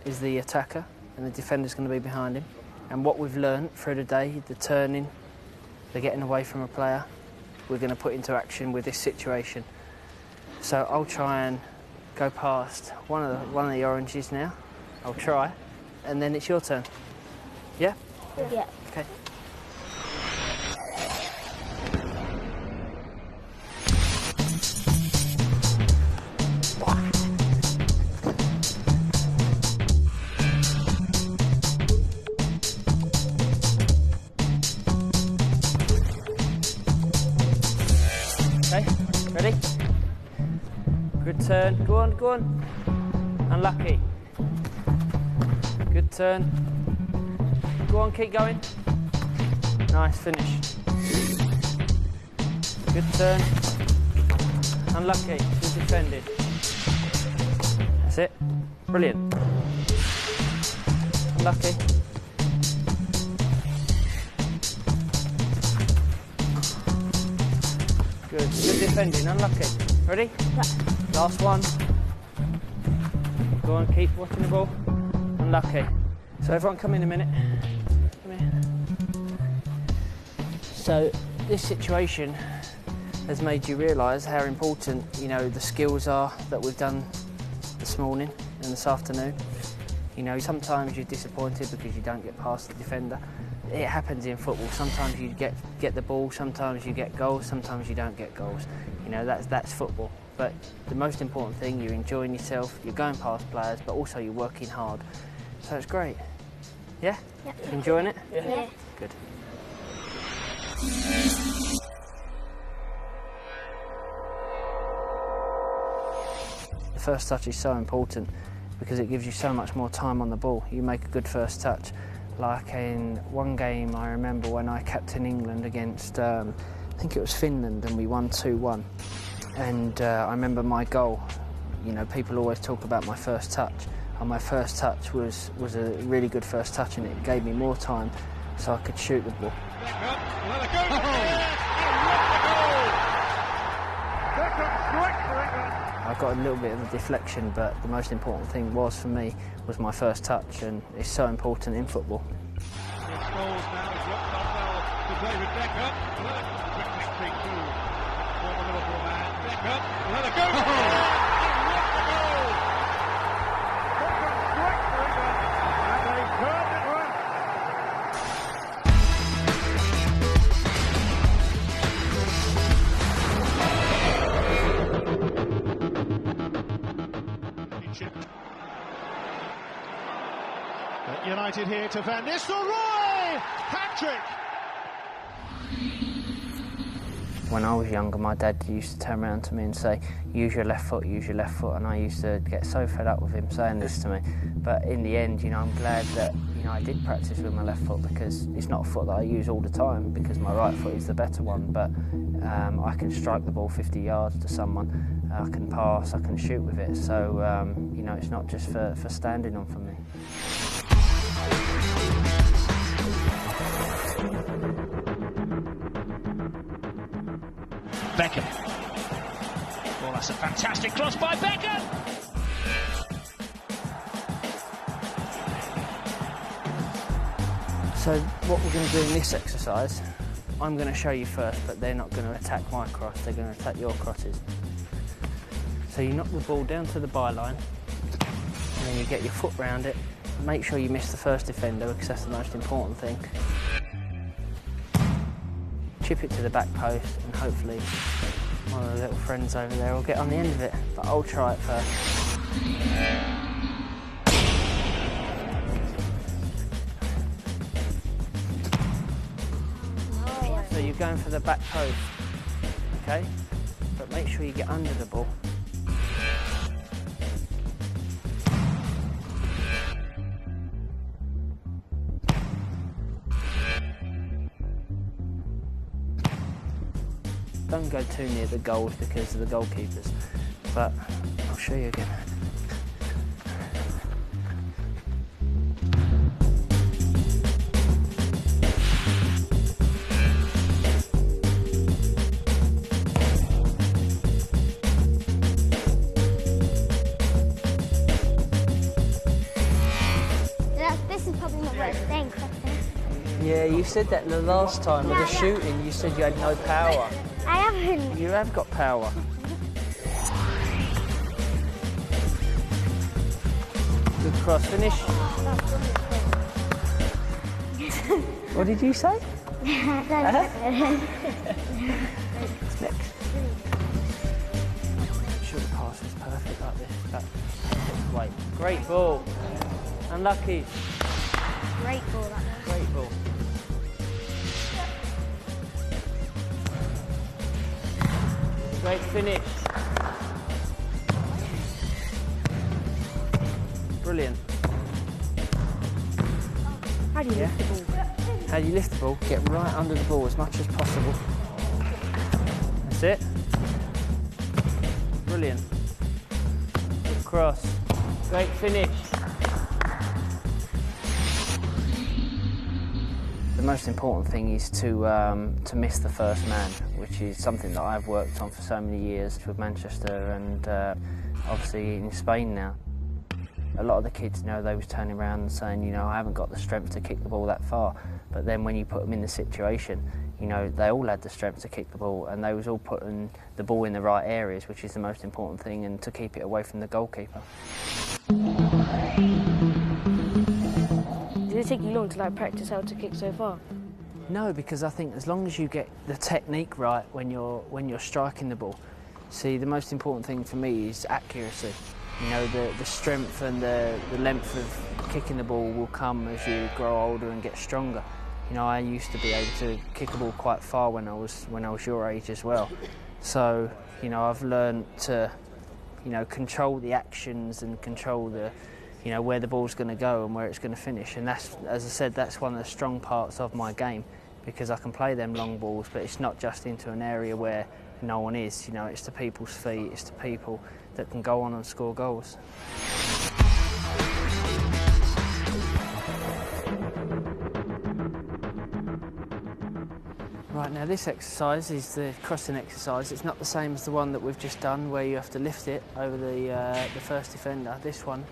is the attacker, and the defender's going to be behind him. And what we've learned through the day, the turning, the getting away from a player, we're going to put into action with this situation. So I'll try and go past one of the oranges now. I'll try, and then it's your turn. Yeah? Yeah. Okay. Okay, ready? Good turn. Go on, go on. Unlucky. Good turn. Go on, keep going. Nice finish. Good turn. Unlucky. Good defended. That's it. Brilliant. Unlucky. Good. Good defending. Unlucky. Ready? Last one. Go on, keep watching the ball. Unlucky. So everyone come in a minute. Come here. So this situation has made you realise how important, you know, the skills are that we've done this morning and this afternoon. You know, sometimes you're disappointed because you don't get past the defender. It happens in football. Sometimes you get the ball, sometimes you get goals, sometimes you don't get goals. You know, that's football. But the most important thing, you're enjoying yourself, you're going past players, but also you're working hard. So it's great. Yeah? Yeah. Enjoying it? Yeah. Good. The first touch is so important because it gives you so much more time on the ball. You make a good first touch. Like in one game, I remember when I captained England against, I think it was Finland, and we won 2-1. And I remember my goal, you know, people always talk about my first touch. And my first touch was a really good first touch, and it gave me more time so I could shoot the ball. I got a little bit of a deflection, but the most important thing was for me was my first touch, and it's so important in football. Scholes now is locked up well to David Beckham. Quick victory to former Liverpool man. Beckham, let it go! And the goal! Beckham quick for England, and they turned it round. United here to Van Nistelrooy! Hat-trick! When I was younger, my dad used to turn around to me and say, use your left foot, and I used to get so fed up with him saying this to me. But in the end, I'm glad that, I did practice with my left foot, because it's not a foot that I use all the time, because my right foot is the better one, but I can strike the ball 50 yards to someone, I can pass, I can shoot with it, so, it's not just for standing on for me. Beckham. Well, that's a fantastic cross by Beckham! So what we're going to do in this exercise, I'm going to show you first, but they're not going to attack my cross, they're going to attack your crosses. So you knock the ball down to the byline, and then you get your foot round it. Make sure you miss the first defender, because that's the most important thing. Chip it to the back post, and hopefully one of the little friends over there will get on the end of it, but I'll try it first. So you're going for the back post, okay? But make sure you get under the ball. Don't go too near the goals because of the goalkeepers, but I'll show you again. This is probably my worst thing. Yeah, you said that the last time with the shooting, you said you had no power. I haven't. You have got power. Good cross finish. What did you say? Next. Sure, the pass is perfect like this. Wait, great ball. Unlucky. Great ball, that was. Great ball. Great finish. Brilliant. How do you lift the ball? How do you lift the ball? Get right under the ball as much as possible. That's it. Brilliant. Good cross. Great finish. The most important thing is to miss the first man, which is something that I've worked on for so many years with Manchester and obviously in Spain now. A lot of the kids, they was turning around and saying, I haven't got the strength to kick the ball that far. But then when you put them in the situation, they all had the strength to kick the ball, and they was all putting the ball in the right areas, which is the most important thing, and to keep it away from the goalkeeper. Did it take you long to practice how to kick so far? No, because I think as long as you get the technique right when you're striking the ball. See, the most important thing for me is accuracy. The strength and the length of kicking the ball will come as you grow older and get stronger. I used to be able to kick a ball quite far when I was your age as well. So, I've learned to, control the actions and control the, where the ball's going to go and where it's going to finish. And that's, as I said, that's one of the strong parts of my game, because I can play them long balls, but it's not just into an area where no one is. It's to people's feet, it's to people that can go on and score goals. Now this exercise is the crossing exercise. It's not the same as the one that we've just done where you have to lift it over the first defender. This one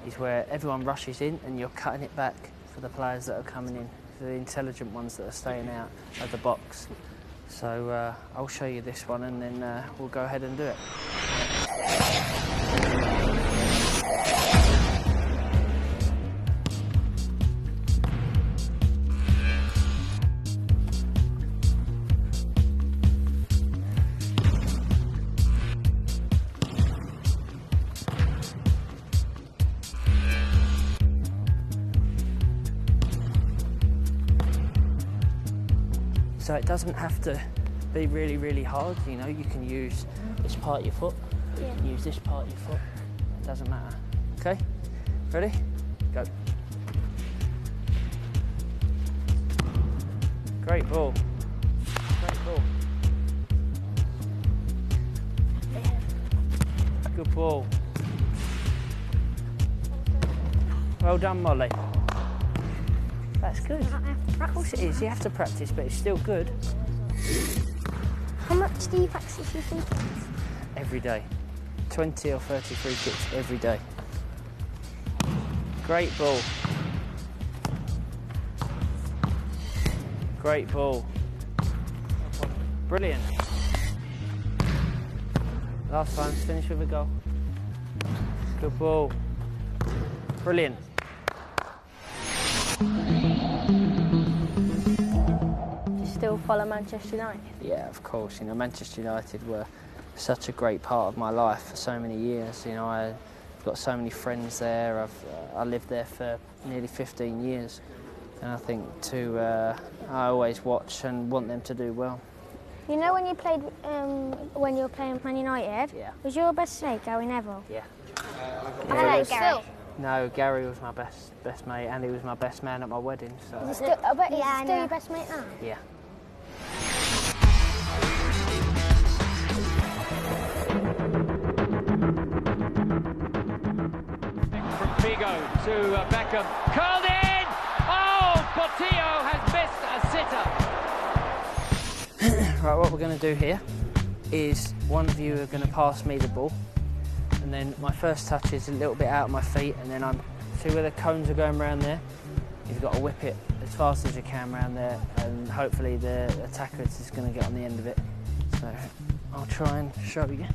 is where everyone rushes in and you're cutting it back for the players that are coming in, for the intelligent ones that are staying out of the box. So I'll show you this one and then we'll go ahead and do it. So it doesn't have to be really, really hard, you know, you can use this part of your foot, you can use this part of your foot, it doesn't matter. Okay, ready? Go. Great ball. Great ball. Good ball. Well done, Molly. That's good. Of course it is, you have to practice, but it's still good. How much do you practice your free kicks? Every day. 20 or 30 free kicks every day. Great ball. Great ball. Brilliant. Last time, finish with a goal. Good ball. Brilliant. Still follow Manchester United? Yeah, of course. You know, Manchester United were such a great part of my life for so many years. You know, I've got so many friends there. I lived there for nearly 15 years, and I think I always watch and want them to do well. You know when you played, when you were playing Man United? Yeah. Was your best mate Gary Neville? Yeah. I like Gary. No, Gary was my best mate, and he was my best man at my wedding. So. I bet he's still your best mate now? Yeah. From Figo to Beckham, curled in! Oh, Portillo has missed a sitter. Right, what we're going to do here is one of you are going to pass me the ball, and then my first touch is a little bit out of my feet, and then see where the cones are going around there. You've got to whip it as fast as you can around there, and hopefully the attacker is going to get on the end of it. So I'll try and show you.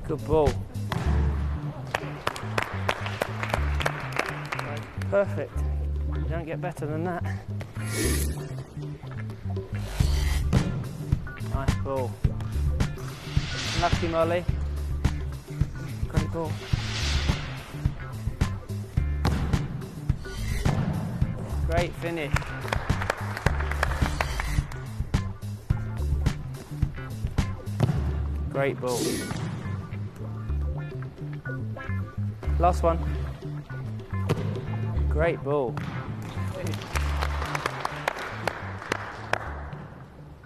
Good ball. Perfect. You don't get better than that. Nice ball. Lucky Molly. Great ball. Great finish. Great ball. Last one. Great ball.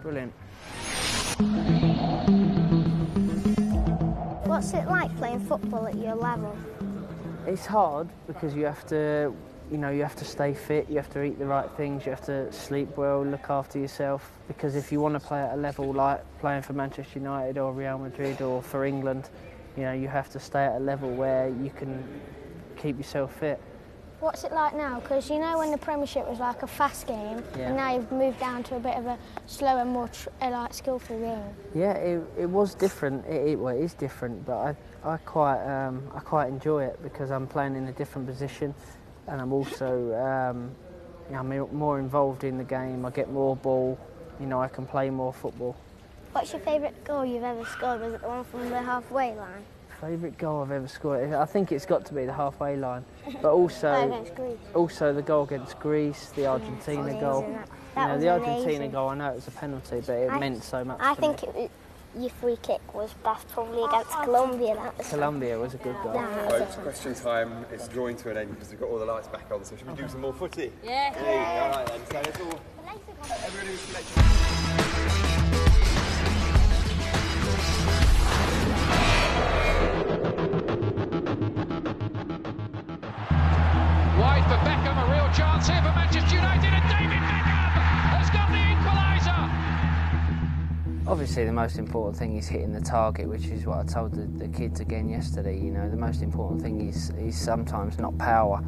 Brilliant. What's it like playing football at your level? It's hard because you have to, you have to stay fit, you have to eat the right things, you have to sleep well, look after yourself. Because if you want to play at a level like playing for Manchester United or Real Madrid or for England, you have to stay at a level where you can keep yourself fit. What's it like now? Because when the Premiership was like a fast game, and now you've moved down to a bit of a slower, more skillful game. Yeah, it was different. It is different, but I quite enjoy it because I'm playing in a different position, and I'm also I'm more involved in the game. I get more ball. I can play more football. What's your favourite goal you've ever scored? Was it the one from the halfway line? Favourite goal I've ever scored? I think it's got to be the halfway line, but also the goal against Greece, the Argentina goal. The Argentina goal, I know it was a penalty, but it meant so much. I think your free kick that's probably against Colombia. Colombia was a good goal. Right, it's question time. It's drawing to an end because we've got all the lights back on. So should we do some more footy? Yeah. All right then. So let's all. Everybody was selected. Wide for Beckham, a real chance here for Manchester United, and David Beckham has got the equaliser. Obviously the most important thing is hitting the target, which is what I told the kids again yesterday. The most important thing is sometimes not power.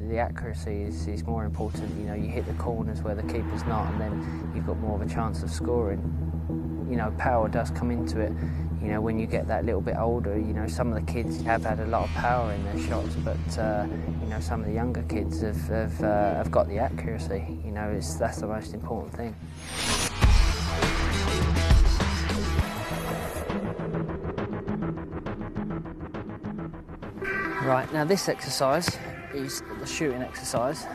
The accuracy is more important. You hit the corners where the keeper's not, and then you've got more of a chance of scoring. Power does come into it. When you get that little bit older, some of the kids have had a lot of power in their shots, but some of the younger kids have got the accuracy. That's the most important thing. Right, now this exercise is the shooting exercise.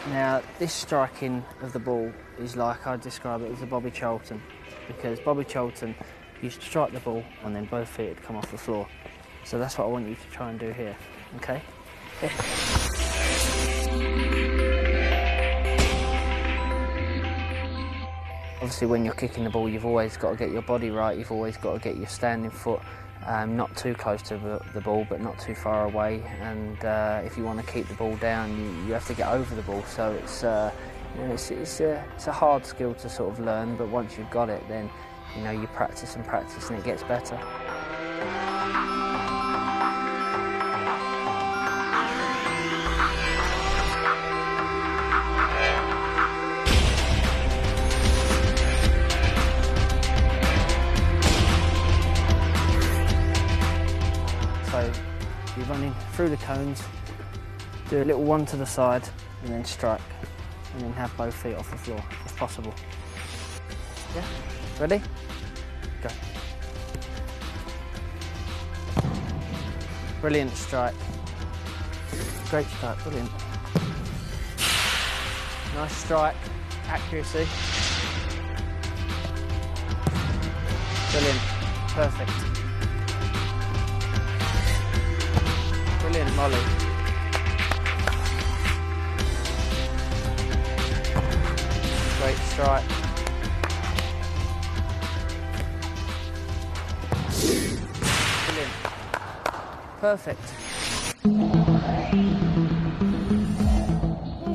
Now this striking of the ball is like I describe it as a Bobby Charlton, because Bobby Charlton used to strike the ball and then both feet would come off the floor. So that's what I want you to try and do here, okay? Obviously when you're kicking the ball, you've always got to get your body right, you've always got to get your standing foot not too close to the ball but not too far away, and if you want to keep the ball down you have to get over the ball. So it's a hard skill to sort of learn, but once you've got it then you practice and practice and it gets better. So you're running through the cones, do a little one to the side and then strike, and then have both feet off the floor if possible. Yeah? Ready? Go. Brilliant strike. Great strike, brilliant. Nice strike, accuracy. Brilliant, perfect. Brilliant volley. Great strike. Brilliant. Perfect. Who's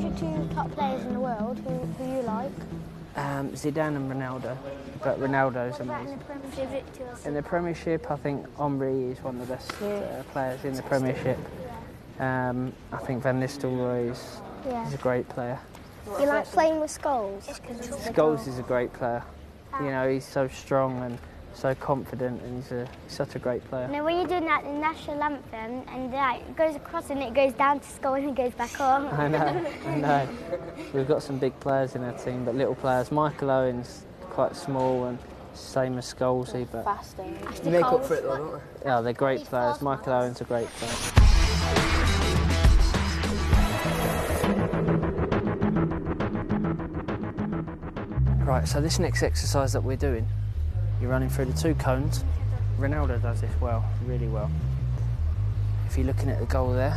your two top players in the world who you like? Zidane and Ronaldo, but Ronaldo's amazing. In the Premiership, I think Henry is one of the best players in the Premiership. I think Van Nistelrooy is a great player. You like playing with Scholes? Scholes is a great player. He's so strong and so confident, and he's such a great player. Now, when you're doing that, the national anthem, and it goes across and it goes down to Scholes and it goes back on. I know. We've got some big players in our team, but little players. Michael Owen's quite small and same as Scholesy, but They make up for it though, don't they? Yeah, they're great players. Michael Owen's a great player. Right, so this next exercise that we're doing, you're running through the two cones. Ronaldo does this well, really well. If you're looking at the goal there,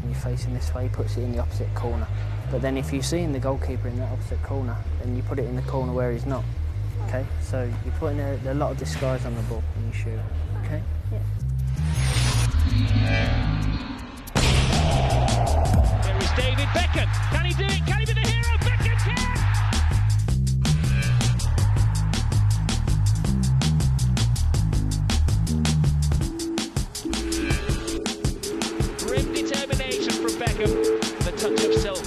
and you're facing this way, he puts it in the opposite corner. But then if you're seeing the goalkeeper in that opposite corner, then you put it in the corner where he's not. Okay, so you're putting a lot of disguise on the ball when you shoot. Okay? Yeah. There is David Beckham. Can he do it? Can he be the hero? Beckham can! Grim determination from Beckham. The touch of silk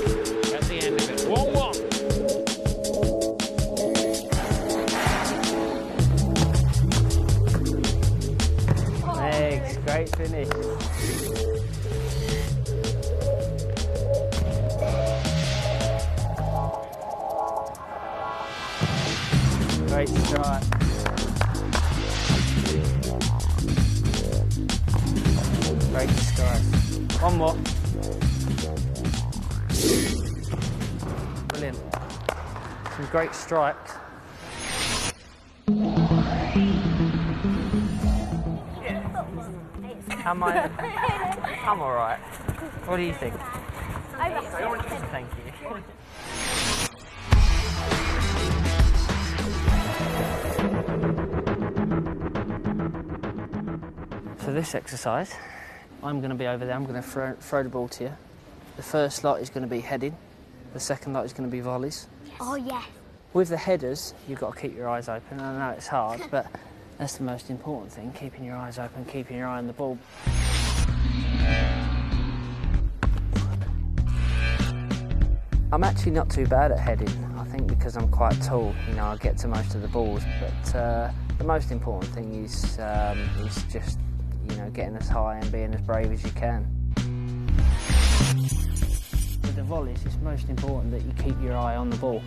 at the end of it. 1-1. Thanks, great finish. Great strike. Great disguise. One more. Brilliant. Some great strikes. Am I? I'm all right. What do you think? Thank you. For this exercise, I'm going to be over there. I'm going to throw the ball to you. The first lot is going to be heading. The second lot is going to be volleys. Oh, yes. With the headers, you've got to keep your eyes open. I know it's hard, but that's the most important thing, keeping your eyes open, keeping your eye on the ball. I'm actually not too bad at heading, I think, because I'm quite tall. You know, I get to most of the balls, but the most important thing is just, you know, getting as high and being as brave as you can. With the volleys, it's most important that you keep your eye on the ball,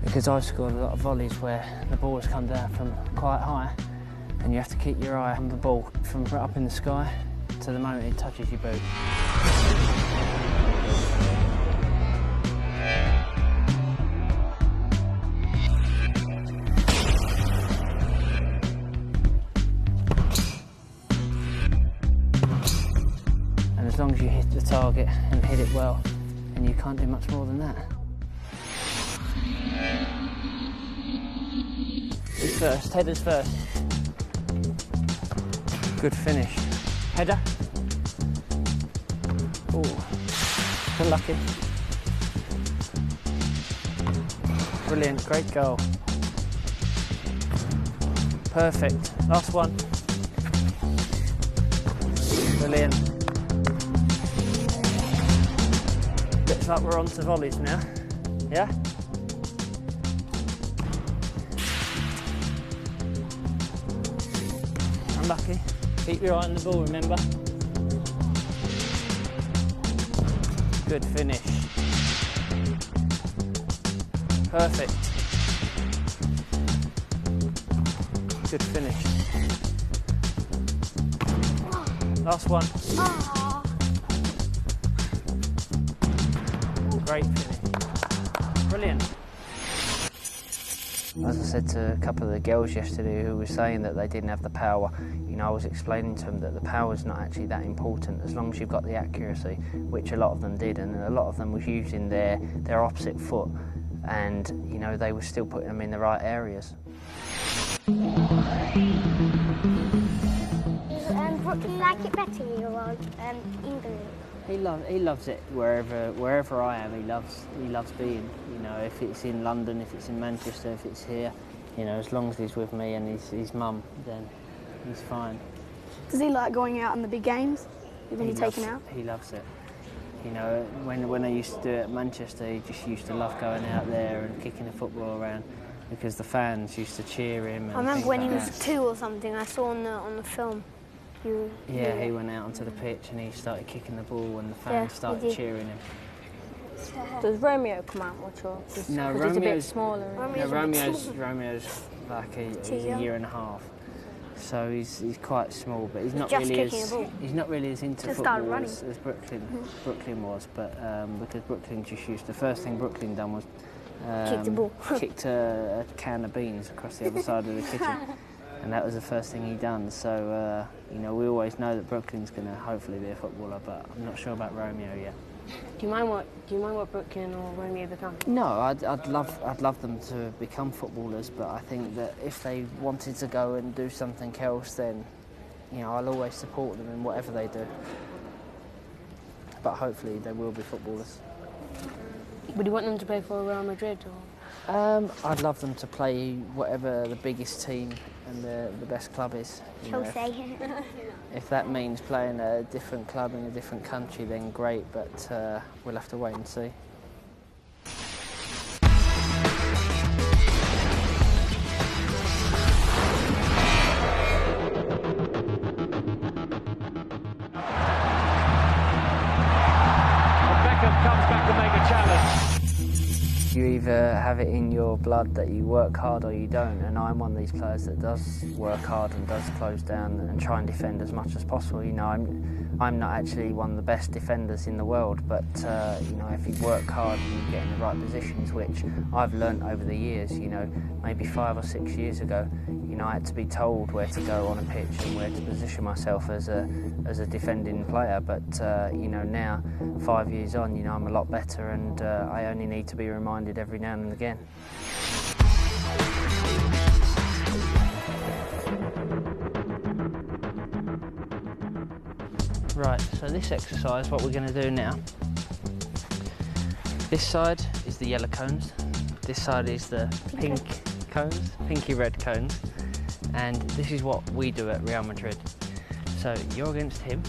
because I've scored a lot of volleys where the ball has come down from quite high and you have to keep your eye on the ball from up in the sky to the moment it touches your boot. And as long as you hit the target and hit it well, and you can't do much more than that. Who's first? Headers first. Good finish. Header. Oh, unlucky. Brilliant, great goal. Perfect. Last one. Brilliant. Looks like we're on to volleys now. Yeah? Unlucky. Keep your eye on the ball, remember? Good finish. Perfect. Good finish. Last one. Great finish. Brilliant. As I said to a couple of the girls yesterday who were saying that they didn't have the power, you know, I was explaining to them that the power's not actually that important as long as you've got the accuracy, which a lot of them did, and a lot of them was using their opposite foot, and, you know, they were still putting them in the right areas. Do you like it better here or England? He loves it wherever I am. He loves being. You know, if it's in London, if it's in Manchester, if it's here, you know, as long as he's with me and his mum, then he's fine. Does he like going out in the big games? When you take him out? He loves it. You know, when I used to do it at Manchester, he just used to love going out there and kicking the football around because the fans used to cheer him. And I remember when like he was 2 or something. I saw on the film. He went out onto the pitch and he started kicking the ball and the fans started cheering him. Does Romeo come out much or? No, Romeo's a bit smaller. Romeo's like a year and a half, so he's quite small, but he's not really as into football as Brooklyn was. But because Brooklyn just used, the first thing Brooklyn done was kick the ball, kicked a can of beans across the other side of the kitchen. And that was the first thing he done. So, you know, we always know that Brooklyn's going to hopefully be a footballer, but I'm not sure about Romeo yet. Do you mind what Brooklyn or Romeo become? No, I'd love them to become footballers, but I think that if they wanted to go and do something else, then, you know, I'll always support them in whatever they do. But hopefully they will be footballers. Would you want them to play for Real Madrid or? I'd love them to play whatever the biggest team and the best club is. Chelsea. If that means playing at a different club in a different country, then great, but we'll have to wait and see. Beckham comes back to make a challenge. You either have it in your blood that you work hard or you don't, and I'm one of these players that does work hard and does close down and try and defend as much as possible. You know, I'm I'm not actually one of the best defenders in the world, but you know, if you work hard and you get in the right positions, which I've learnt over the years, you know, maybe 5 or 6 years ago, you know, I had to be told where to go on a pitch and where to position myself as a defending player. But you know, now 5 years on, you know, I'm a lot better, and I only need to be reminded every now and again. Right, so this exercise, what we're going to do now, this side is the yellow cones, this side is the pink cones, pinky red cones, and this is what we do at Real Madrid. So you're against him,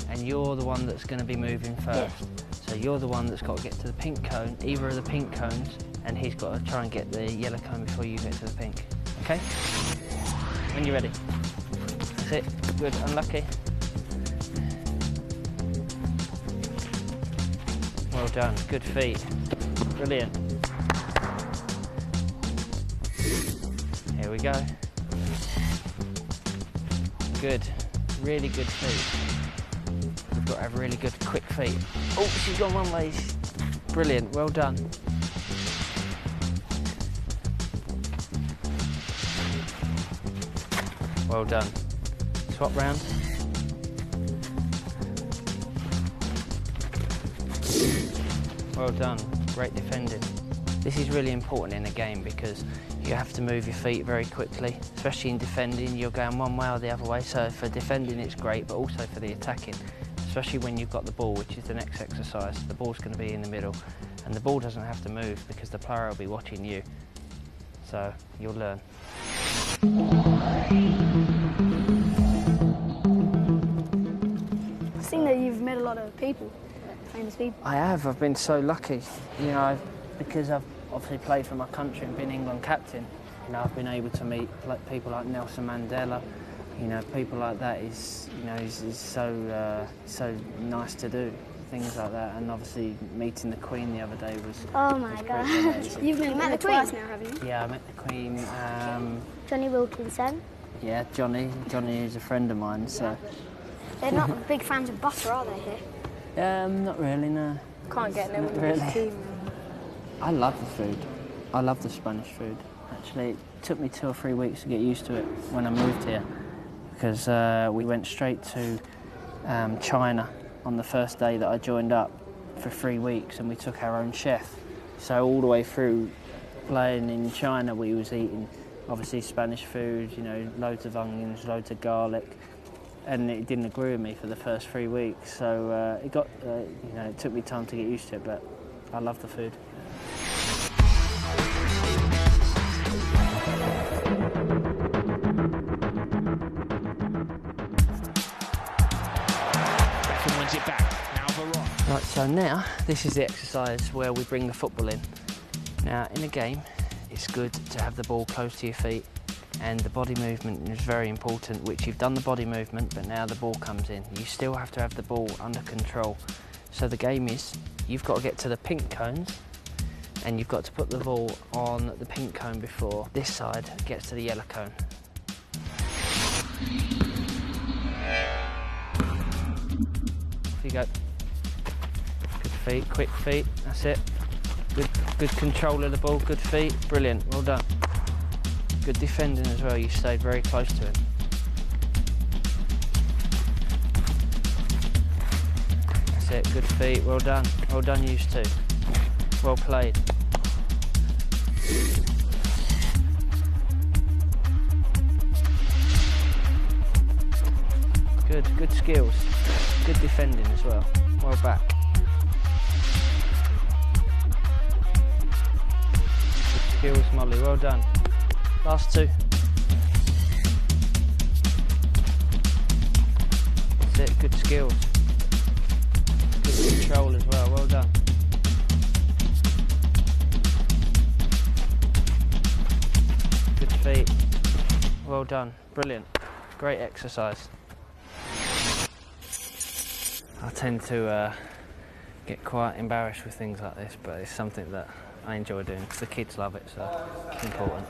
and you're the one that's going to be moving first. Yeah. So you're the one that's got to get to the pink cone, either of the pink cones, and he's got to try and get the yellow cone before you get to the pink. Okay? When you're ready. That's it. Good. Unlucky. Well done, good feet, brilliant. Here we go. Good, really good feet. We've got to have really good quick feet. Oh, she's gone one way. Brilliant, well done. Well done. Swap round. Well done, great defending. This is really important in a game because you have to move your feet very quickly, especially in defending. You're going one way or the other way, so for defending it's great, but also for the attacking, especially when you've got the ball, which is the next exercise. The ball's going to be in the middle, and the ball doesn't have to move because the player will be watching you, so you'll learn. I've seen that you've met a lot of people. Famous people. I have. I've been so lucky, you know, because I've obviously played for my country and been England captain. You know, I've been able to meet people like Nelson Mandela. You know, people like that is, you know, is so nice to do. Things like that, and obviously meeting the Queen the other day was. Oh my God! You've met the Queen now, haven't you? Yeah, I met the Queen. Johnny Wilkinson. Yeah, Johnny. Johnny is a friend of mine, so. They're not big fans of butter, are they here? Not really, no. Can't get no one really. this team. I love the food. I love the Spanish food. Actually, it took me 2 or 3 weeks to get used to it when I moved here, because we went straight to China on the first day that I joined up for 3 weeks, and we took our own chef. So all the way through playing in China, we was eating obviously Spanish food, you know, loads of onions, loads of garlic. And it didn't agree with me for the first 3 weeks, so it got, you know, it took me time to get used to it, but I love the food. Beckham wins it back. Now Varane. Right, so now this is the exercise where we bring the football in. Now, in a game, it's good to have the ball close to your feet. And the body movement is very important, which you've done the body movement, but now the ball comes in. You still have to have the ball under control. So the game is, you've got to get to the pink cones, and you've got to put the ball on the pink cone before this side gets to the yellow cone. Off you go. Good feet, quick feet, that's it. Good control of the ball, good feet, brilliant, well done. Good defending as well, you stayed very close to him. That's it, good feet, well done. Well done, you two. Well played. Good skills. Good defending as well. Well back. Good skills, Molly, well done. Last 2. That's it, good skills. Good control as well, well done. Good feet. Well done, brilliant. Great exercise. I tend to get quite embarrassed with things like this, but it's something that I enjoy doing because the kids love it, so it's important.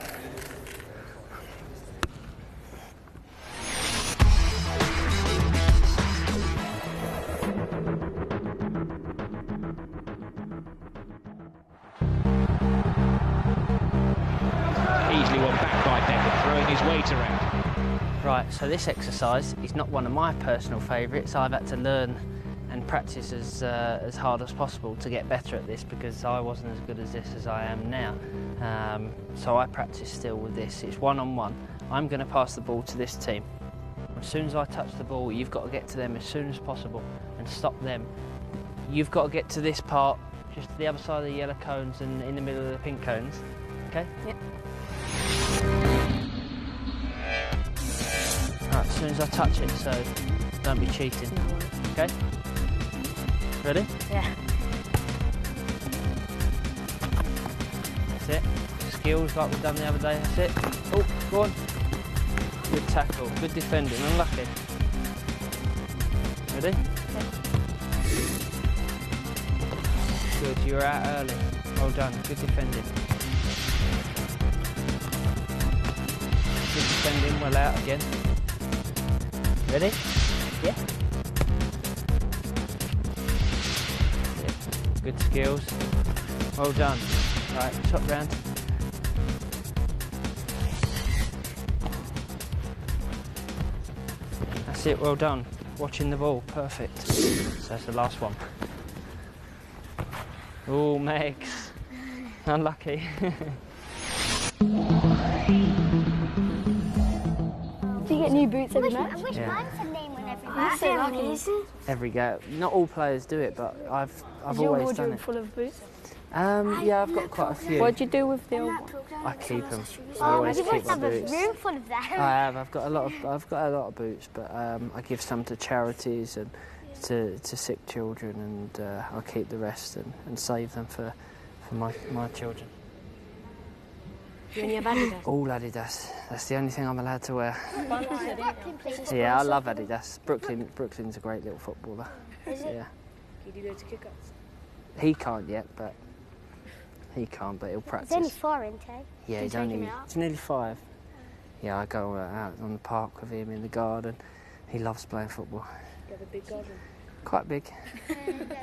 easily won back by Beckham, throwing his weight around. Right, so this exercise is not one of my personal favourites. I've had to learn and practice as hard as possible to get better at this, because I wasn't as good as this as I am now. So I practice still with this. It's one-on-one. I'm going to pass the ball to this team. As soon as I touch the ball, you've got to get to them as soon as possible and stop them. You've got to get to this part, just to the other side of the yellow cones and in the middle of the pink cones. Okay? Yep. Right, as soon as I touch it, so don't be cheating. Okay? Ready? Yeah. That's it. Skills like we've done the other day, that's it. Oh, go on. Good tackle, good defending, unlucky. Ready? Yeah. Good, you were out early. Well done, good defending. Good defending, well out again. Ready? Yeah. Good skills. Well done. Right, top round. That's it, well done. Watching the ball, perfect. So that's the last one. Oh, Megs. Unlucky. Do you get new boots every match? I wish mine said name on every That's so lucky. Every go. Not all players do it, but I've Is your always done wardrobe it. full of boots? Yeah, I've got quite a few. What do you do with the old ones? I keep them. I Oh, always you keep must my have a boots. room full of them. I have. I've got a lot of boots, but I give some to charities and to sick children, and I'll keep the rest and save them for my children. Do you only have Adidas? All Adidas. That's the only thing I'm allowed to wear. Brooklyn, please. Yeah, I love Adidas. Brooklyn's a great little footballer. Is it? Yeah. Can you do loads of kick-ups? He can't yet, but he'll It's practice. only 4, isn't it? Yeah, he's nearly 5. Yeah, I go out on the park with him in the garden. He loves playing football. You have a big garden? Quite big.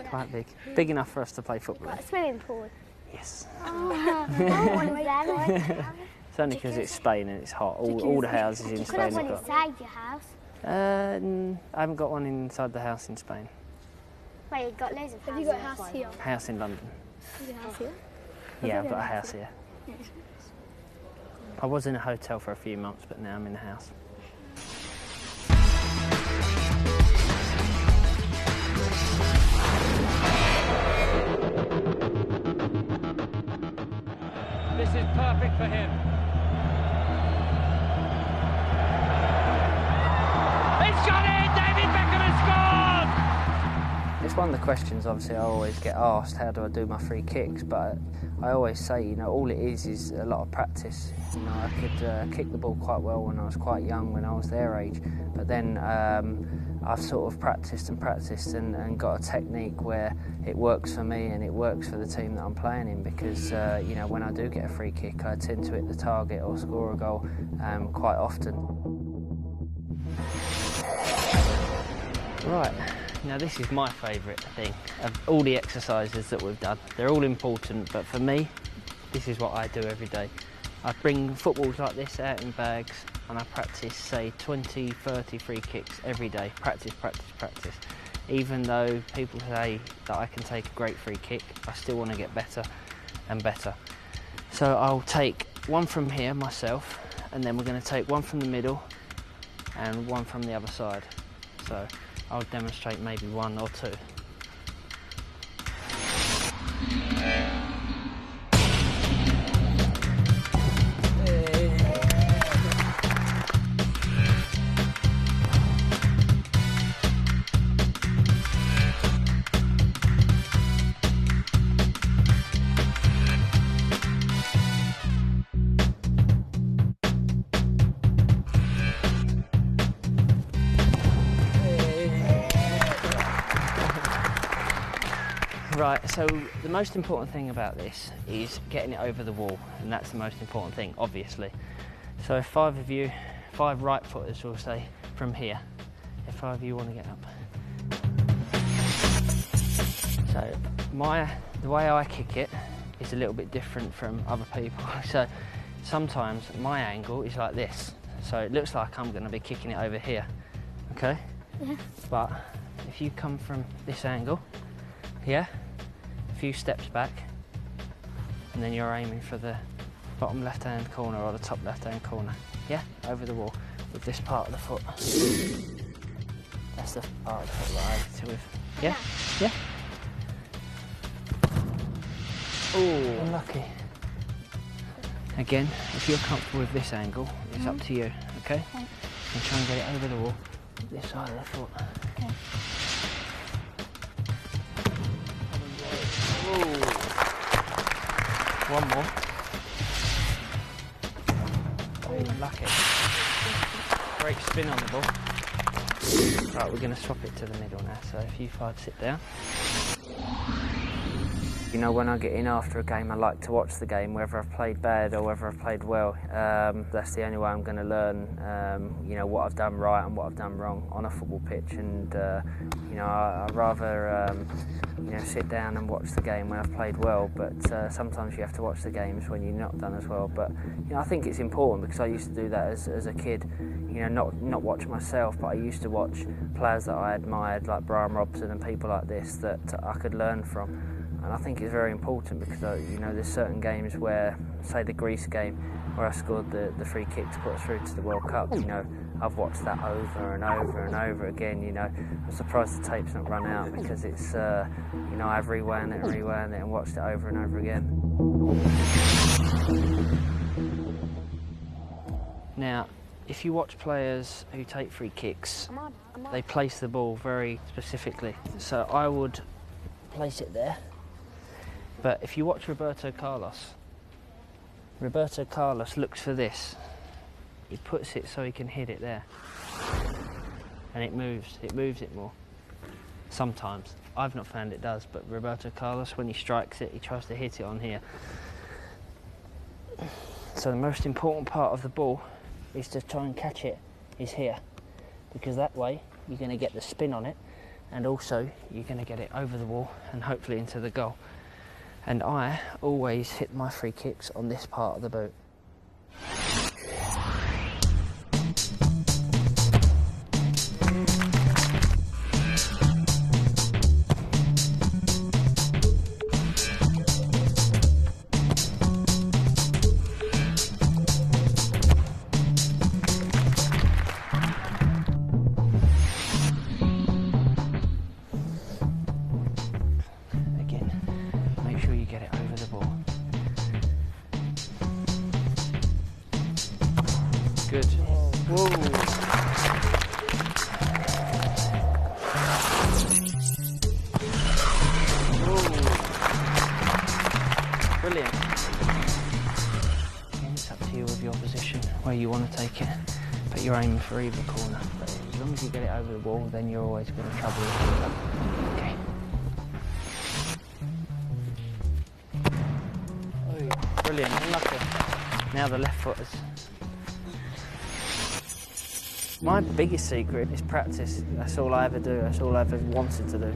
Quite big. Big enough for us to play football. Got a swimming pool. Yes. I want one of them. It's only because it's Spain and it's hot. All the houses in You could Spain have have one got. inside your house. I haven't got one inside the house in Spain. Wait, you've got loads of houses. Have you got a house here? House in London. You got a house here? Yeah, I've got a house here. I was in a hotel for a few months, but now I'm in a house. This is perfect for him. It's got in! David Beckham has scored! It's one of the questions, obviously, I always get asked, how do I do my free kicks? But I always say, you know, all it is a lot of practice. You know, I could kick the ball quite well when I was quite young, when I was their age. But then I've sort of practiced and got a technique where it works for me and it works for the team that I'm playing in, because, you know, when I do get a free kick, I tend to hit the target or score a goal quite often. Right. Now this is my favourite thing of all the exercises that we've done. They're all important, but for me, this is what I do every day. I bring footballs like this out in bags and I practice, say, 20, 30 free kicks every day. Practice, practice, practice. Even though people say that I can take a great free kick, I still want to get better and better. So I'll take one from here myself, and then we're going to take one from the middle and one from the other side. So I'll demonstrate maybe one or two. Right, so the most important thing about this is getting it over the wall, and that's the most important thing, obviously. So if 5 of you, 5 right footers will say from here, if 5 of you want to get up. So the way I kick it is a little bit different from other people. So sometimes my angle is like this. So it looks like I'm going to be kicking it over here, okay? Yeah. But if you come from this angle, here, a few steps back, and then you're aiming for the bottom left-hand corner or the top left-hand corner, yeah? Over the wall with this part of the foot. That's the part of the foot that I hit it with. Yeah? Yeah? Oh, unlucky. Again, if you're comfortable with this angle, it's up to you, okay? And try and get it over the wall, this side of the foot. Okay. Ooh. One more. Oh, lucky. Great spin on the ball. Right, we're going to swap it to the middle now, so if you five sit down. You know, when I get in after a game, I like to watch the game, whether I've played bad or whether I've played well. That's the only way I'm going to learn, you know, what I've done right and what I've done wrong on a football pitch. And, you know, I'd rather, you know, sit down and watch the game when I've played well. But sometimes you have to watch the games when you're not done as well. But, you know, I think it's important because I used to do that as a kid. You know, not watch myself, but I used to watch players that I admired, like Brian Robson and people like this, that I could learn from. And I think it's very important because, you know, there's certain games where, say the Greece game, where I scored the free kick to put us through to the World Cup, you know, I've watched that over and over and over again, you know. I'm surprised the tape's not run out because it's, you know, I've rewound it and watched it over and over again. Now, if you watch players who take free kicks, they place the ball very specifically. So I would place it there. But if you watch Roberto Carlos looks for this. He puts it so he can hit it there. And it moves it more. Sometimes. I've not found it does, but Roberto Carlos, when he strikes it, he tries to hit it on here. So the most important part of the ball is to try and catch it is here. Because that way, you're going to get the spin on it, and also you're going to get it over the wall and hopefully into the goal. And I always hit my free kicks on this part of the boot. Good. Whoa. Brilliant. Again, it's up to you with your position, where you want to take it, but you're aiming for either corner. But as long as you get it over the wall, then you're always going to trouble it. Okay. Oh, brilliant. Unlucky. Now the left foot is. My biggest secret is practice. That's all I ever do. That's all I ever wanted to do.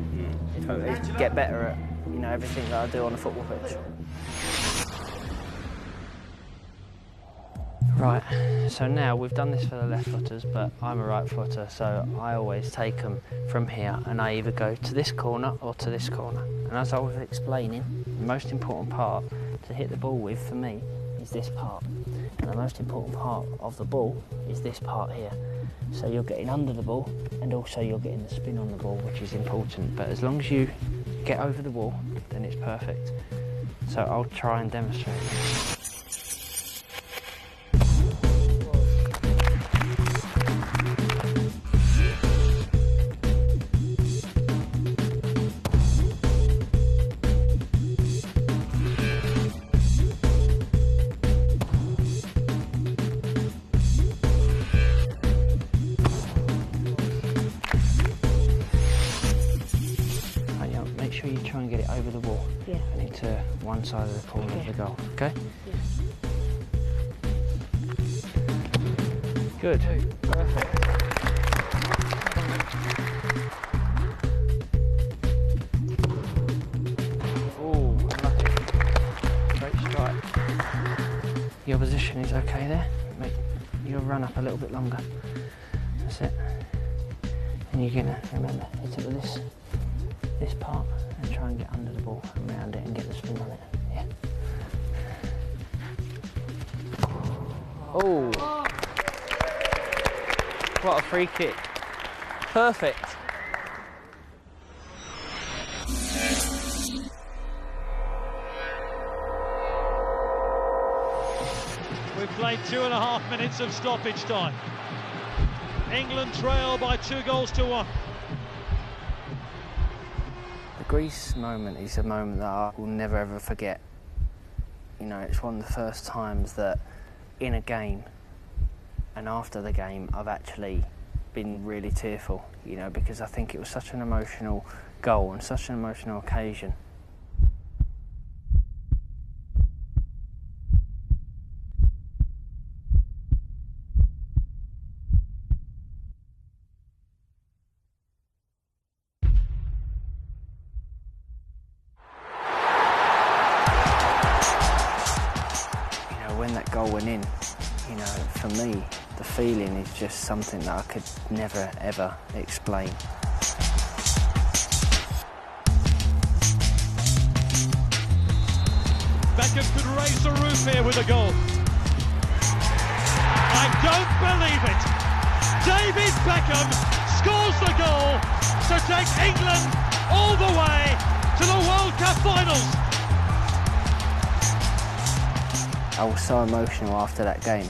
Is get better at, you know, everything that I do on a football pitch. Right, so now we've done this for the left footers, but I'm a right footer, so I always take them from here and I either go to this corner or to this corner. And as I was explaining, the most important part to hit the ball with for me is this part. And the most important part of the ball is this part here. So you're getting under the ball and also you're getting the spin on the ball, which is important. But as long as you get over the wall, then it's perfect. So I'll try and demonstrate. Make sure you try and get it over the wall and into one side of the corner of the goal, okay? Yeah. Good. Perfect. Oh, unlucky. Great strike. Your position is okay there. Make your run up a little bit longer. That's it. And you're gonna remember hit it with this part and try and get under the ball and round it and get the spin on it. Yeah. Oh! What a free kick. Perfect. We've played 2.5 minutes of stoppage time. England trail by 2-1. The Greece moment is a moment that I will never ever forget. You know, it's one of the first times that in a game and after the game I've actually been really tearful, you know, because I think it was such an emotional goal and such an emotional occasion. When that goal went in, you know, for me, the feeling is just something that I could never, ever explain. Beckham could raise the roof here with a goal. I don't believe it. David Beckham scores the goal to take England all the way to the World Cup finals. I was so emotional after that game,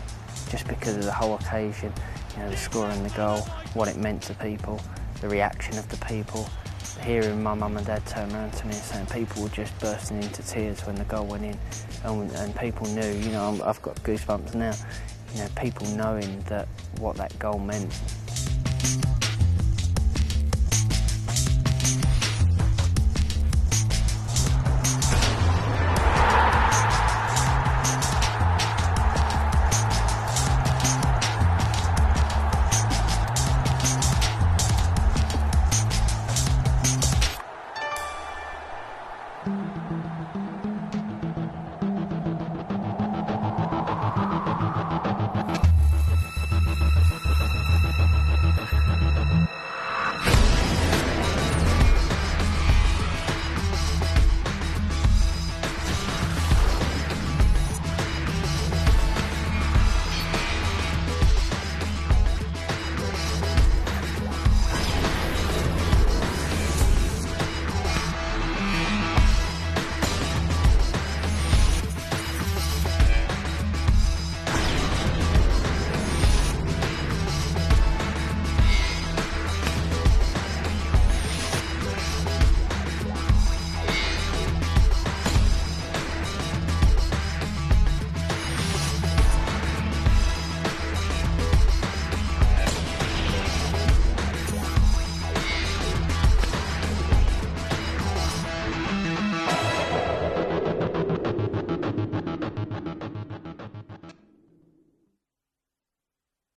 just because of the whole occasion, you know, the scoring the goal, what it meant to people, the reaction of the people, hearing my mum and dad turn around to me and saying people were just bursting into tears when the goal went in, and people knew, you know, I've got goosebumps now, you know, people knowing that what that goal meant.